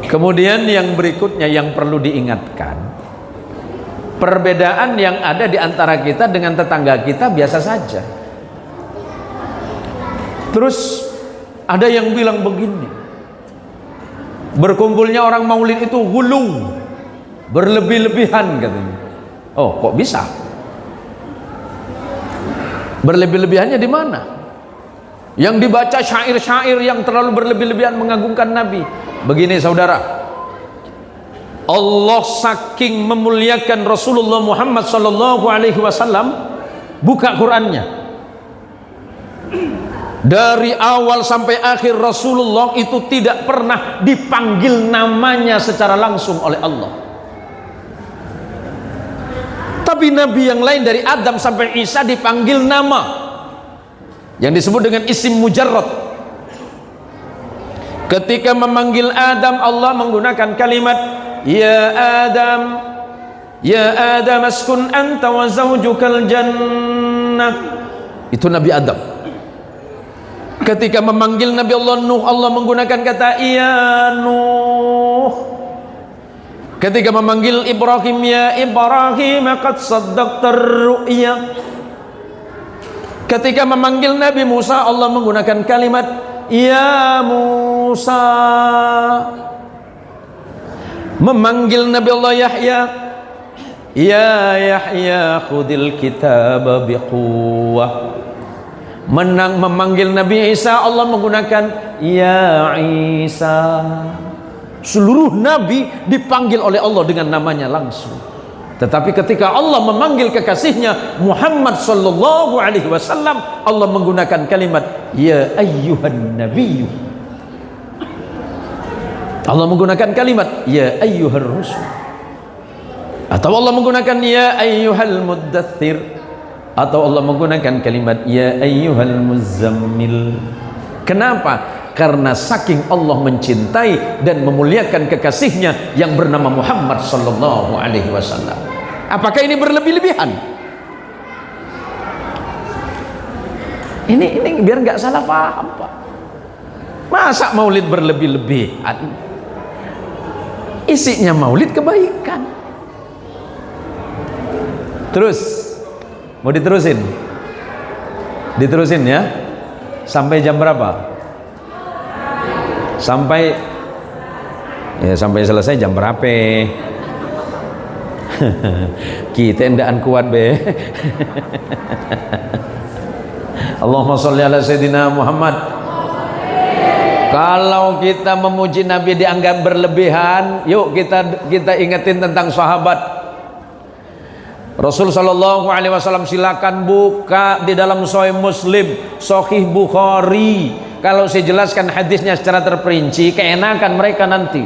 Speaker 1: Kemudian yang berikutnya yang perlu diingatkan, perbedaan yang ada di antara kita dengan tetangga kita biasa saja. Terus ada yang bilang begini, berkumpulnya orang maulid itu hulu, berlebih-lebihan katanya. Oh kok bisa? Berlebih-lebihannya di mana? Yang dibaca syair-syair yang terlalu berlebih-lebihan mengagungkan Nabi. Begini saudara, Allah saking memuliakan Rasulullah Muhammad sallallahu alaihi wasallam, buka Qur'annya. Dari awal sampai akhir Rasulullah itu tidak pernah dipanggil namanya secara langsung oleh Allah. Tapi nabi yang lain dari Adam sampai Isa dipanggil nama yang disebut dengan isim mujarrad. Ketika memanggil Adam, Allah menggunakan kalimat ya Adam, ya Adam askun anta wa zawjukal jannah. Itu Nabi Adam. Ketika memanggil Nabi Allah Nuh, Allah menggunakan kata ya Nuh. Ketika memanggil Ibrahim, ya Ibrahim qad saddaqtar ru'ya. Ketika memanggil Nabi Musa, Allah menggunakan kalimat ya Musa. Memanggil Nabi Allah Yahya, ya Yahya khudil kitaba biquwwah. Memanggil Nabi Isa, Allah menggunakan ya Isa. Seluruh nabi dipanggil oleh Allah dengan namanya langsung. Tetapi ketika Allah memanggil kekasihnya Muhammad sallallahu alaihi wasallam, Allah menggunakan kalimat ya ayyuhan nabiyyu. Allah menggunakan kalimat ya ayyuhar rusul. Atau Allah menggunakan ya ayyuhal muddaththir. Atau Allah menggunakan kalimat ya ayyuhal muzammil. Kenapa? Karena saking Allah mencintai dan memuliakan kekasihnya yang bernama Muhammad sallallahu alaihi wasallam. Apakah ini berlebih-lebihan? Ini biar nggak salah paham, Pak. Masa maulid berlebih-lebihan? Isinya maulid kebaikan. Terus mau diterusin? Diterusin ya. Sampai jam berapa? Sampai selesai jam berapa? Kita endaan kuat be. Allahumma sholli ala sayyidina Muhammad. Kalau kita memuji Nabi dianggap berlebihan, yuk kita ingetin tentang sahabat. Rasul sallallahu alaihi wasallam, silakan buka di dalam Sahih Muslim, Sahih Bukhari. Kalau saya jelaskan hadisnya secara terperinci, keenakan mereka nanti.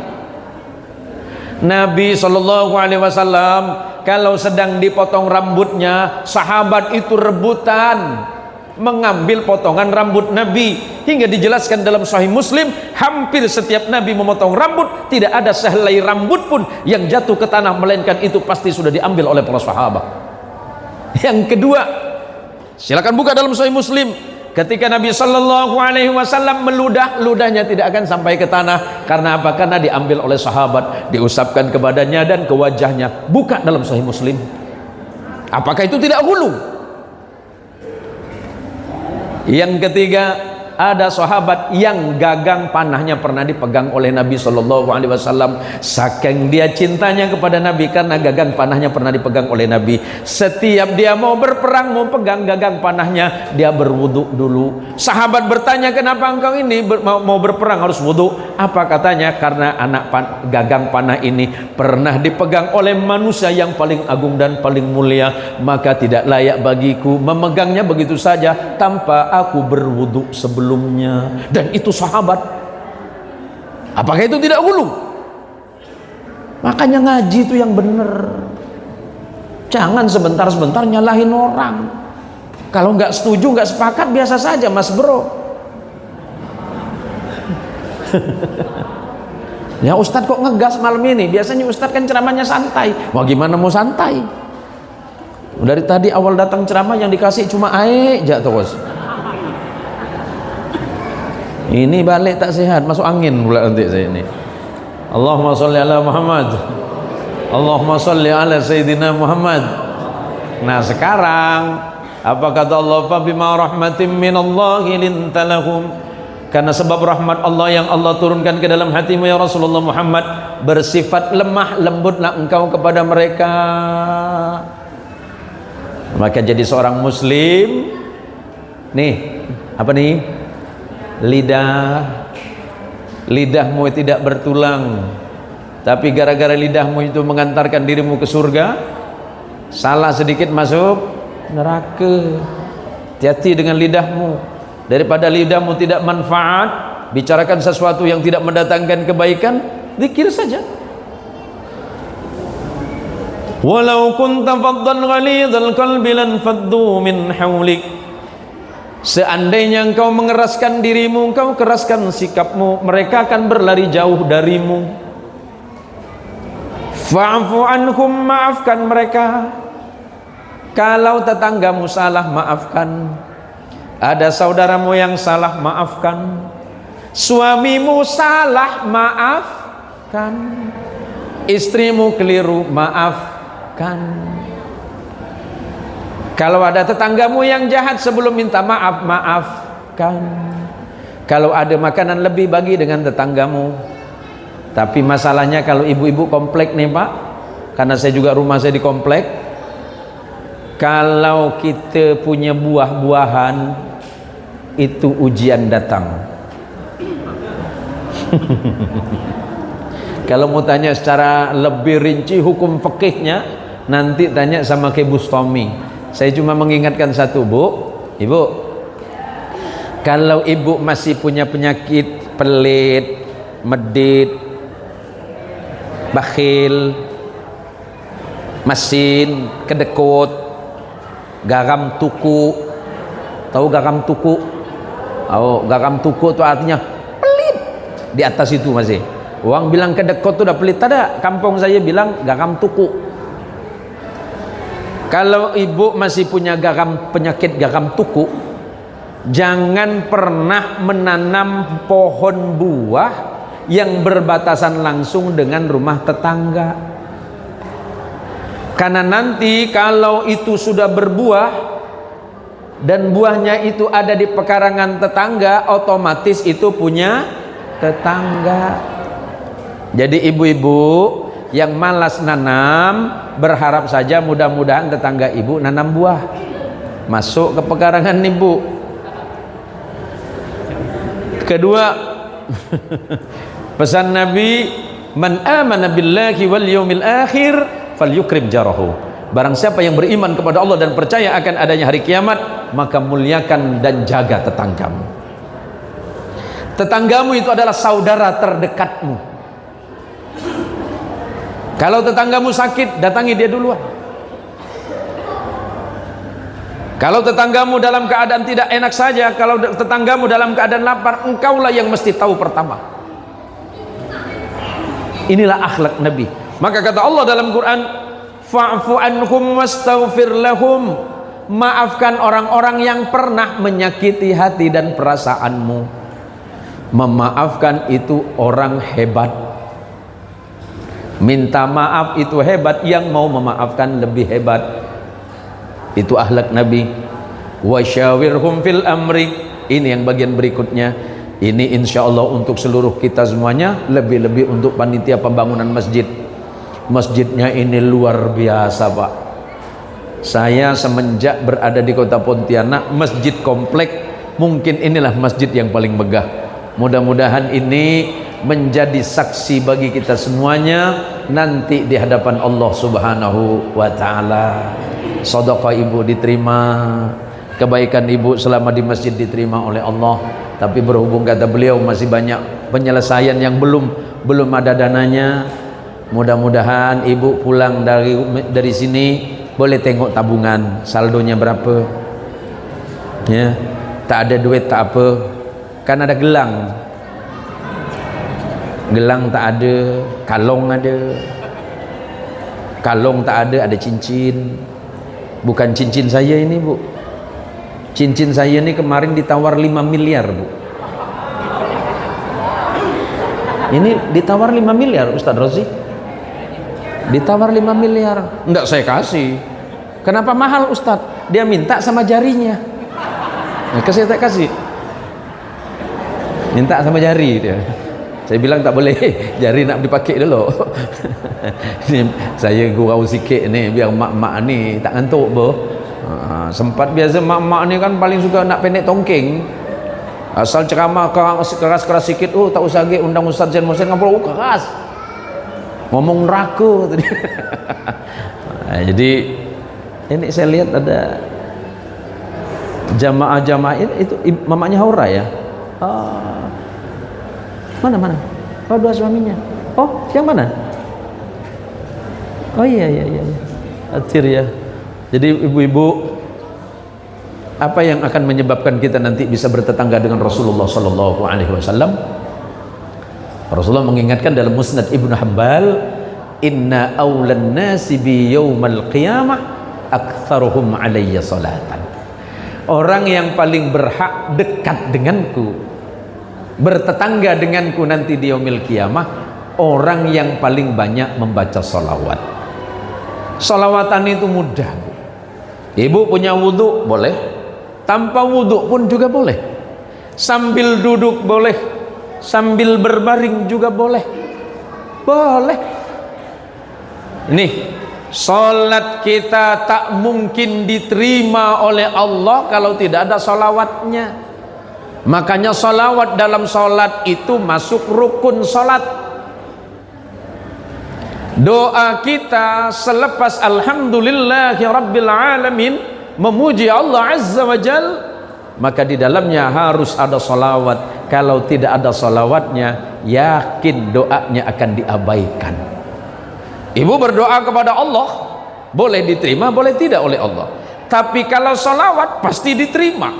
Speaker 1: Nabi sallallahu alaihi wasallam kalau sedang dipotong rambutnya, sahabat itu rebutan mengambil potongan rambut Nabi, hingga dijelaskan dalam Sahih Muslim, hampir setiap Nabi memotong rambut, tidak ada sehelai rambut pun yang jatuh ke tanah, melainkan itu pasti sudah diambil oleh para sahabat. Yang kedua, silakan buka dalam Sahih Muslim, ketika Nabi sallallahu alaihi wasallam meludah, ludahnya tidak akan sampai ke tanah. Karena apa? Karena diambil oleh sahabat, diusapkan ke badannya dan ke wajahnya. Buka dalam Sahih Muslim. Apakah itu tidak hulu? Yang ketiga, ada sahabat yang gagang panahnya pernah dipegang oleh Nabi sallallahu alaihi wasallam. Saking dia cintanya kepada Nabi, karena gagang panahnya pernah dipegang oleh Nabi, setiap dia mau berperang, mau pegang gagang panahnya, dia berwudu dulu. Sahabat bertanya, kenapa engkau ini mau berperang harus wudu? Apa katanya? Karena gagang panah ini pernah dipegang oleh manusia yang paling agung dan paling mulia, maka tidak layak bagiku memegangnya begitu saja tanpa aku berwudu sebelumnya. Dan itu sahabat. Apakah itu tidak hulu? Makanya ngaji itu yang benar. Jangan sebentar-sebentar nyalahin orang. Kalau nggak setuju, nggak sepakat, biasa saja mas bro. Ya Ustadz kok ngegas malam ini? Biasanya Ustadz kan ceramahnya santai. Wah gimana mau santai? Dari tadi awal datang ceramah yang dikasih cuma air aja terus. Ini balik tak sehat, masuk angin pula nanti saya ini. Allahumma sholli ala Muhammad. Allahumma sholli ala Sayyidina Muhammad. Nah sekarang apa kata Allah? Fa bima rahmatin minallahi linta lahum. Karena sebab rahmat Allah yang Allah turunkan ke dalam hatimu ya Rasulullah Muhammad, bersifat lemah lembutlah engkau kepada mereka. Maka jadi seorang muslim nih, apa nih? Lidahmu tidak bertulang, tapi gara-gara lidahmu itu mengantarkan dirimu ke surga, salah sedikit masuk neraka. Hati-hati dengan lidahmu. Daripada lidahmu tidak manfaat, bicarakan sesuatu yang tidak mendatangkan kebaikan, zikir saja. Walau kunta faddan ghalidhal qalbi lan faddu min hawlik. Seandainya engkau mengeraskan dirimu, engkau keraskan sikapmu, mereka akan berlari jauh darimu. Fa'fu anhum, maafkan mereka. Kalau tetanggamu salah, maafkan. Ada saudaramu yang salah, maafkan. Suamimu salah, maafkan. Istrimu keliru, maafkan. Kalau ada tetanggamu yang jahat, sebelum minta maaf, maafkan. Kalau ada makanan lebih, bagi dengan tetanggamu. Tapi masalahnya kalau ibu-ibu komplek nih Pak, karena saya juga rumah saya di komplek, kalau kita punya buah-buahan, itu ujian datang. Kalau mau tanya secara lebih rinci hukum fikihnya, nanti tanya sama Ki Bustami. Saya cuma mengingatkan satu, Bu, Ibu, kalau ibu masih punya penyakit pelit, medit, bakhil, masin, kedekut, garam tuku. Tahu garam tuku? Oh, garam tuku itu artinya pelit. Di atas itu masih. Orang bilang kedekut itu udah pelit. Ada, kampung saya bilang garam tuku. Kalau ibu masih punya penyakit garam tuku, jangan pernah menanam pohon buah yang berbatasan langsung dengan rumah tetangga. Karena nanti kalau itu sudah berbuah dan buahnya itu ada di pekarangan tetangga, otomatis itu punya tetangga. Jadi ibu-ibu yang malas nanam, berharap saja mudah-mudahan tetangga ibu nanam buah masuk ke pekarangan ibu. Kedua, pesan Nabi, man amana billahi wal yaumil akhir falyukrim jarahu. Barang siapa yang beriman kepada Allah dan percaya akan adanya hari kiamat, maka muliakan dan jaga tetanggamu. Tetanggamu itu adalah saudara terdekatmu. Kalau tetanggamu sakit, datangi dia duluan. Kalau tetanggamu dalam keadaan tidak enak saja, kalau tetanggamu dalam keadaan lapar, engkaulah yang mesti tahu pertama. Inilah akhlak Nabi. Maka kata Allah dalam Quran, fa'fu anhum wastaghfir lahum. Maafkan orang-orang yang pernah menyakiti hati dan perasaanmu. Memaafkan itu orang hebat. Minta maaf itu hebat, yang mau memaafkan lebih hebat. Itu akhlak Nabi. Wasyawirhum fil amri. Ini yang bagian berikutnya. Ini insya Allah untuk seluruh kita semuanya, lebih-lebih untuk panitia pembangunan masjid. Masjidnya ini luar biasa Pak. Saya semenjak berada di kota Pontianak, masjid komplek, mungkin inilah masjid yang paling megah. Mudah-mudahan ini menjadi saksi bagi kita semuanya nanti di hadapan Allah Subhanahu wa ta'ala. Sedekah ibu diterima, kebaikan ibu selama di masjid diterima oleh Allah. Tapi berhubung kata beliau masih banyak penyelesaian yang belum ada dananya, mudah-mudahan ibu pulang dari sini boleh tengok tabungan saldonya berapa ya. Tak ada duit tak apa, kan ada gelang tak ada, kalong ada. Kalong tak ada cincin. Bukan cincin saya ini Bu, cincin saya ini kemarin ditawar 5 miliar Bu. Ini ditawar 5 miliar Ustadz Rozi, ditawar 5 miliar. Enggak saya kasih. Kenapa mahal Ustadz? Dia minta sama jarinya. Nah, saya tak kasih, minta sama jari dia. Saya bilang tak boleh, jari nak dipakai dulu. Ini saya gurau sikit ni biar mak-mak ni tak ngantuk boh. Sempat biasa mak-mak ni kan paling suka nak pendek tongking. Asal ceramah keras-keras sikit, oh tak usah lagi undang Ustaz Zain Mohsin ngobrol keras. Ngomong neraka tadi. Jadi ini saya lihat ada Jamaah itu mamanya Haura ya. Oh. Mana? Oh, dua suaminya. Oh, yang mana? Oh iya. Atir ya. Jadi ibu-ibu, apa yang akan menyebabkan kita nanti bisa bertetangga dengan Rasulullah sallallahu alaihi wasallam? Rasulullah mengingatkan dalam Musnad Ibnu Hanbal, inna awlan nasi bi yaumal qiyamah aktsaruhum alayya salatan. Orang yang paling berhak dekat denganku, bertetangga denganku nanti di yaumil qiyamah, orang yang paling banyak membaca salawat. Salawatan itu mudah, Bu. Ibu punya wudhu boleh, tanpa wudhu pun juga boleh, sambil duduk boleh, sambil berbaring juga boleh. Nih, salat kita tak mungkin diterima oleh Allah kalau tidak ada salawatnya. Makanya salawat dalam salat itu masuk rukun salat. Doa kita selepas alhamdulillahi rabbil alamin, memuji Allah azza wa jal, maka di dalamnya harus ada salawat. Kalau tidak ada salawatnya, yakin doanya akan diabaikan. Ibu berdoa kepada Allah, boleh diterima, boleh tidak oleh Allah. Tapi kalau salawat pasti diterima.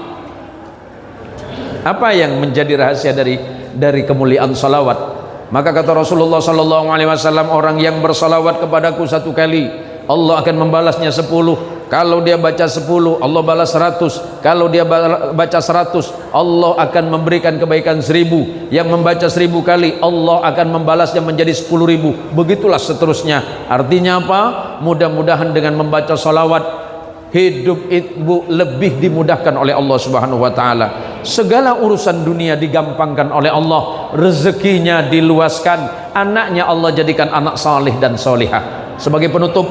Speaker 1: Apa yang menjadi rahasia dari kemuliaan salawat? Maka kata Rasulullah sallallahu alaihi wasallam, orang yang bersalawat kepadaku 1 kali, Allah akan membalasnya 10. Kalau dia baca 10, Allah balas 100. Kalau dia baca 100, Allah akan memberikan kebaikan 1000. Yang membaca 1000 kali, Allah akan membalasnya menjadi 10.000. Begitulah seterusnya. Artinya apa? Mudah-mudahan dengan membaca salawat, hidup ibu lebih dimudahkan oleh Allah Subhanahu wa taala. Segala urusan dunia digampangkan oleh Allah, rezekinya diluaskan, anaknya Allah jadikan anak saleh dan salihah. Sebagai penutup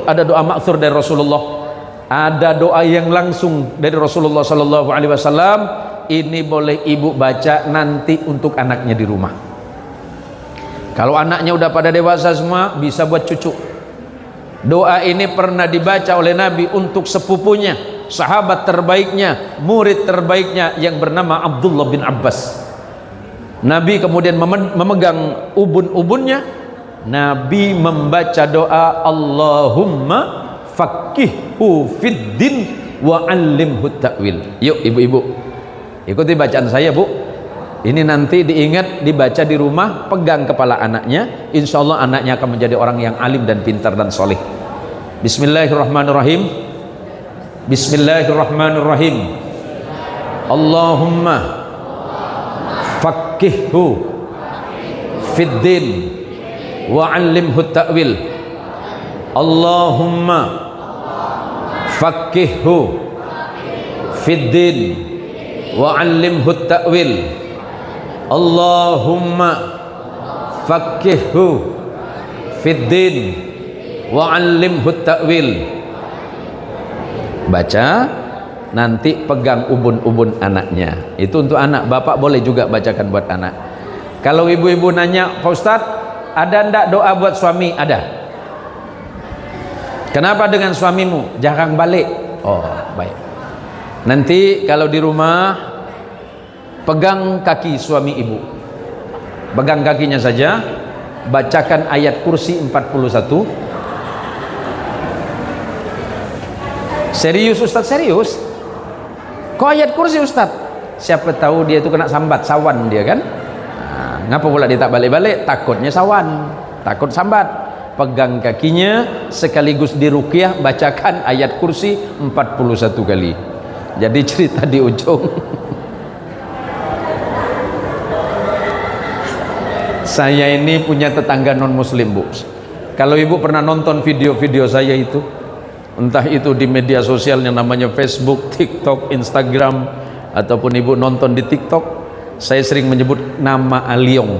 Speaker 1: ada doa ma'thur dari Rasulullah. Ada doa yang langsung dari Rasulullah sallallahu alaihi wasallam. Ini boleh ibu baca nanti untuk anaknya di rumah. Kalau anaknya udah pada dewasa semua, bisa buat cucu. Doa ini pernah dibaca oleh Nabi untuk sepupunya, sahabat terbaiknya, murid terbaiknya yang bernama Abdullah bin Abbas. Nabi kemudian memegang ubun-ubunnya. Nabi membaca doa, Allahumma faqihhu fid din wa 'allimhu ta'wil. Yuk ibu-ibu, ikuti bacaan saya, Bu. Ini nanti diingat, dibaca di rumah, pegang kepala anaknya, insya Allah anaknya akan menjadi orang yang alim dan pintar dan soleh. Bismillahirrahmanirrahim. Bismillahirrahmanirrahim. Allahumma faqihhu fid din wa 'allimhu ta'wil. Allahumma faqihhu fid din wa 'allimhu ta'wil. Allahumma faqihhu fid din wa 'allimhu ta'wil. Baca, nanti pegang ubun-ubun anaknya. Itu untuk anak, bapak boleh juga bacakan buat anak. Kalau ibu-ibu nanya, Pak Ustadz, ada ndak doa buat suami? Ada. Kenapa dengan suamimu? Jarang balik. Oh, baik. Nanti kalau di rumah, pegang kaki suami ibu, pegang kakinya saja, bacakan ayat kursi 41. Serius Ustadz, serius? Kok ayat kursi Ustadz? Siapa tahu dia itu kena sambat, sawan dia kan? Nah, ngapa pula dia tak balik-balik? Takutnya sawan, takut sambat. Pegang kakinya sekaligus diruqyah, bacakan ayat kursi 41 kali. Jadi cerita di ujung, saya ini punya tetangga non muslim, Bu. Kalau ibu pernah nonton video-video saya itu, entah itu di media sosial yang namanya Facebook, TikTok, Instagram, ataupun ibu nonton di TikTok, saya sering menyebut nama Aliong.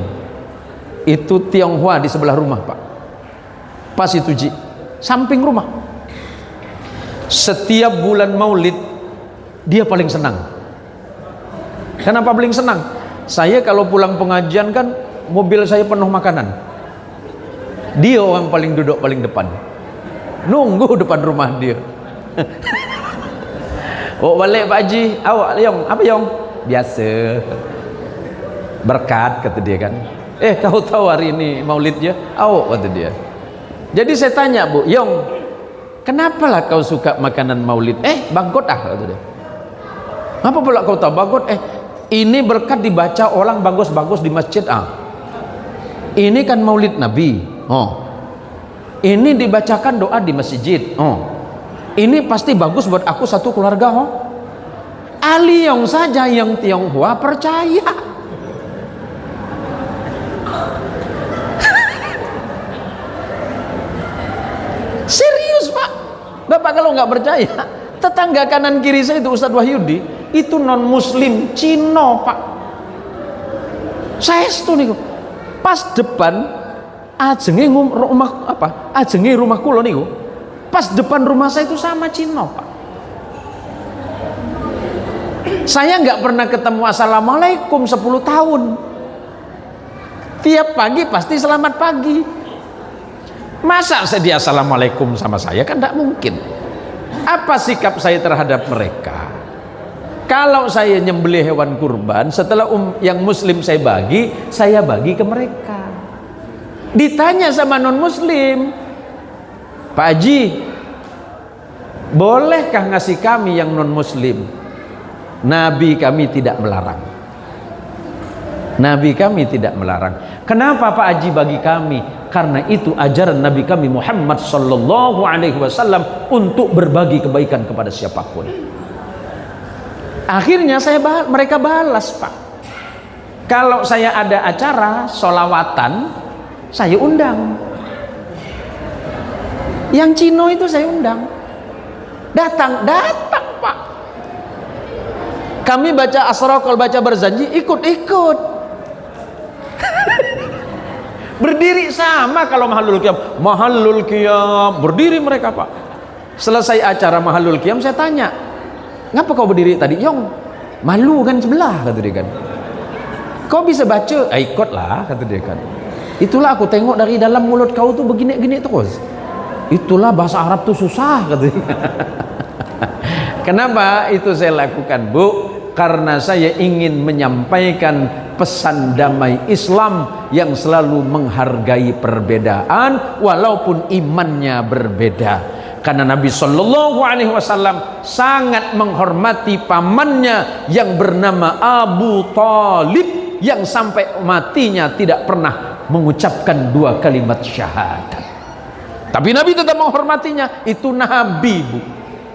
Speaker 1: Itu Tionghoa di sebelah rumah, Pak. Pas itu, Ji, samping rumah. Setiap bulan Maulid dia paling senang. Kenapa paling senang? Saya kalau pulang pengajian kan mobil saya penuh makanan. Dia orang paling duduk paling depan, nunggu depan rumah dia. Oh balik Pak Haji, awak Yong, apa Yong? Biasa. Berkat kata dia kan. Kau tahu hari ini maulidnya? Awak kata dia. Jadi saya tanya Bu, Yong, kenapalah kau suka makanan maulid? Bagot kata dia. Apa pula kau tahu bagot? Ini berkat dibaca orang bagus-bagus di masjid. Ini kan maulid Nabi. Ini dibacakan doa di masjid. Ini pasti bagus buat aku satu keluarga. Ali Yong saja yang Tionghoa percaya. Serius Pak. Bapak kalau nggak percaya, tetangga kanan kiri saya itu Ustadz Wahyudi, itu non muslim Cino Pak. Saya itu nih pas depan ajenge rumah kula niku, pas depan rumah saya itu sama Cino Pak. Saya nggak pernah ketemu assalamualaikum 10 tahun. Tiap pagi pasti selamat pagi. Masa dia assalamualaikum sama saya, kan tidak mungkin. Apa sikap saya terhadap mereka? Kalau saya nyembelih hewan kurban, setelah yang muslim saya bagi ke mereka. Ditanya sama non muslim, Pak Haji, bolehkah ngasih kami yang non muslim? Nabi kami tidak melarang. Nabi kami tidak melarang. Kenapa Pak Haji bagi kami? Karena itu ajaran Nabi kami Muhammad sallallahu alaihi wasallam untuk berbagi kebaikan kepada siapapun. Akhirnya mereka balas Pak. Kalau saya ada acara sholawatan, saya undang. Yang Cino itu saya undang. Datang Pak. Kami baca asraqal, baca berjanji, ikut. Berdiri sama kalau mahallul qiyam, berdiri mereka Pak. Selesai acara mahallul qiyam, saya tanya, ngapa kau berdiri tadi? Yong, malu kan sebelah, kata dia kan. Kau bisa baca? Ikutlah, kata dia kan. Itulah aku tengok dari dalam mulut kau tuh begini-gini terus. Itulah bahasa Arab tuh susah, kata dia. Kenapa itu saya lakukan Bu? Karena saya ingin menyampaikan pesan damai Islam yang selalu menghargai perbedaan walaupun imannya berbeda. Karena Nabi Shallallahu Alaihi Wasallam sangat menghormati pamannya yang bernama Abu Talib, yang sampai matinya tidak pernah mengucapkan 2 kalimat syahadat. Tapi Nabi tetap menghormatinya. Itu Nabi Bu.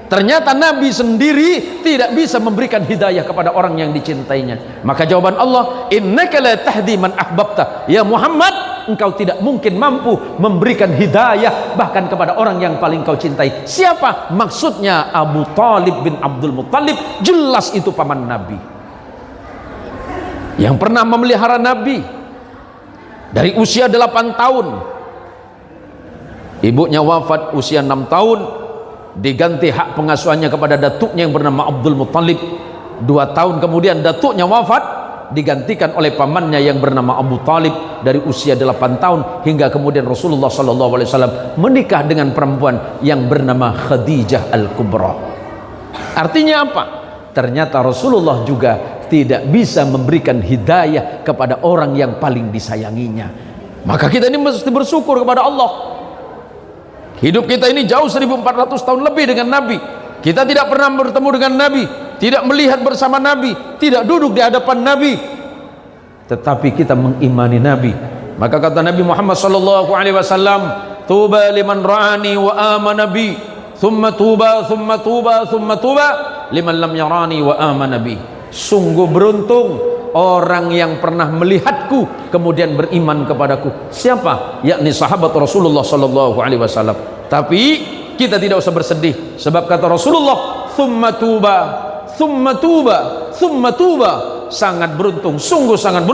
Speaker 1: Ternyata Nabi sendiri tidak bisa memberikan hidayah kepada orang yang dicintainya. Maka jawaban Allah, innaka la tahdi man ahbabta. Ya Muhammad, engkau tidak mungkin mampu memberikan hidayah bahkan kepada orang yang paling kau cintai. Siapa? Maksudnya Abu Talib bin Abdul Muttalib. Jelas itu paman Nabi, yang pernah memelihara Nabi dari usia 8 tahun. Ibunya wafat usia 6 tahun, diganti hak pengasuhannya kepada datuknya yang bernama Abdul Muttalib. 2 tahun kemudian datuknya wafat, digantikan oleh pamannya yang bernama Abu Talib dari usia 8 tahun, hingga kemudian Rasulullah SAW menikah dengan perempuan yang bernama Khadijah Al-Kubra. Artinya apa? Ternyata Rasulullah juga tidak bisa memberikan hidayah kepada orang yang paling disayanginya. Maka kita ini mesti bersyukur kepada Allah. Hidup kita ini jauh 1400 tahun lebih dengan Nabi. Kita tidak pernah bertemu dengan Nabi, tidak melihat bersama Nabi, tidak duduk di hadapan Nabi, tetapi kita mengimani Nabi. Maka kata Nabi Muhammad sallallahu alaihi wasallam, tuba liman ra'ani wa amana bi, thumma tuba liman lam yarani wa amana bi. Sungguh beruntung orang yang pernah melihatku kemudian beriman kepadaku. Siapa? Yakni sahabat Rasulullah sallallahu alaihi wasallam. Tapi kita tidak usah bersedih, sebab kata Rasulullah, thumma tuba. Sangat beruntung, sungguh sangat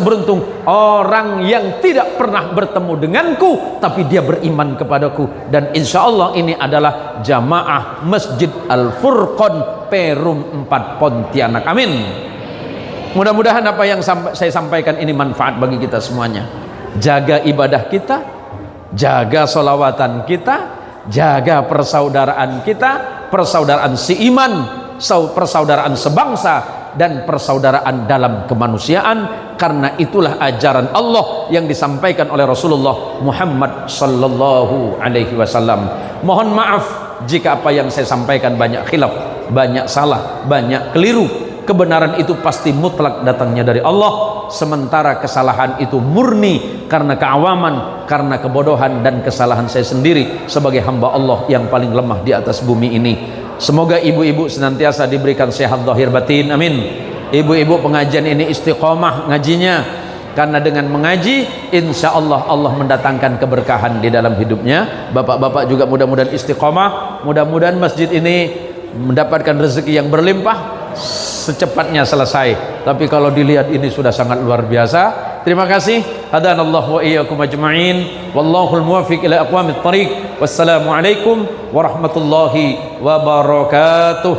Speaker 1: beruntung orang yang tidak pernah bertemu denganku tapi dia beriman kepadaku. Dan insya Allah ini adalah jamaah Masjid Al-Furqan Perum 4 Pontianak. Amin. Mudah-mudahan apa yang saya sampaikan ini manfaat bagi kita semuanya. Jaga ibadah kita, jaga sholawatan kita, jaga persaudaraan kita, persaudaraan seiman, persaudaraan sebangsa, dan persaudaraan dalam kemanusiaan. Karena itulah ajaran Allah yang disampaikan oleh Rasulullah Muhammad sallallahu alaihi wasallam. Mohon maaf jika apa yang saya sampaikan banyak khilaf, banyak salah, banyak keliru. Kebenaran itu pasti mutlak datangnya dari Allah, sementara kesalahan itu murni karena keawaman, karena kebodohan dan kesalahan saya sendiri sebagai hamba Allah yang paling lemah di atas bumi ini. Semoga ibu-ibu senantiasa diberikan sehat zahir batin, amin. Ibu-ibu pengajian ini istiqomah ngajinya, karena dengan mengaji insya Allah Allah mendatangkan keberkahan di dalam hidupnya. Bapak-bapak juga mudah-mudahan istiqomah, mudah-mudahan masjid ini mendapatkan rezeki yang berlimpah, secepatnya selesai. Tapi kalau dilihat ini sudah sangat luar biasa. Terima kasih. Hadanallahu wa iyyakum ajma'in. Wallahul muwaffiq ila aqwamit thariq. Wassalamualaikum warahmatullahi wabarakatuh.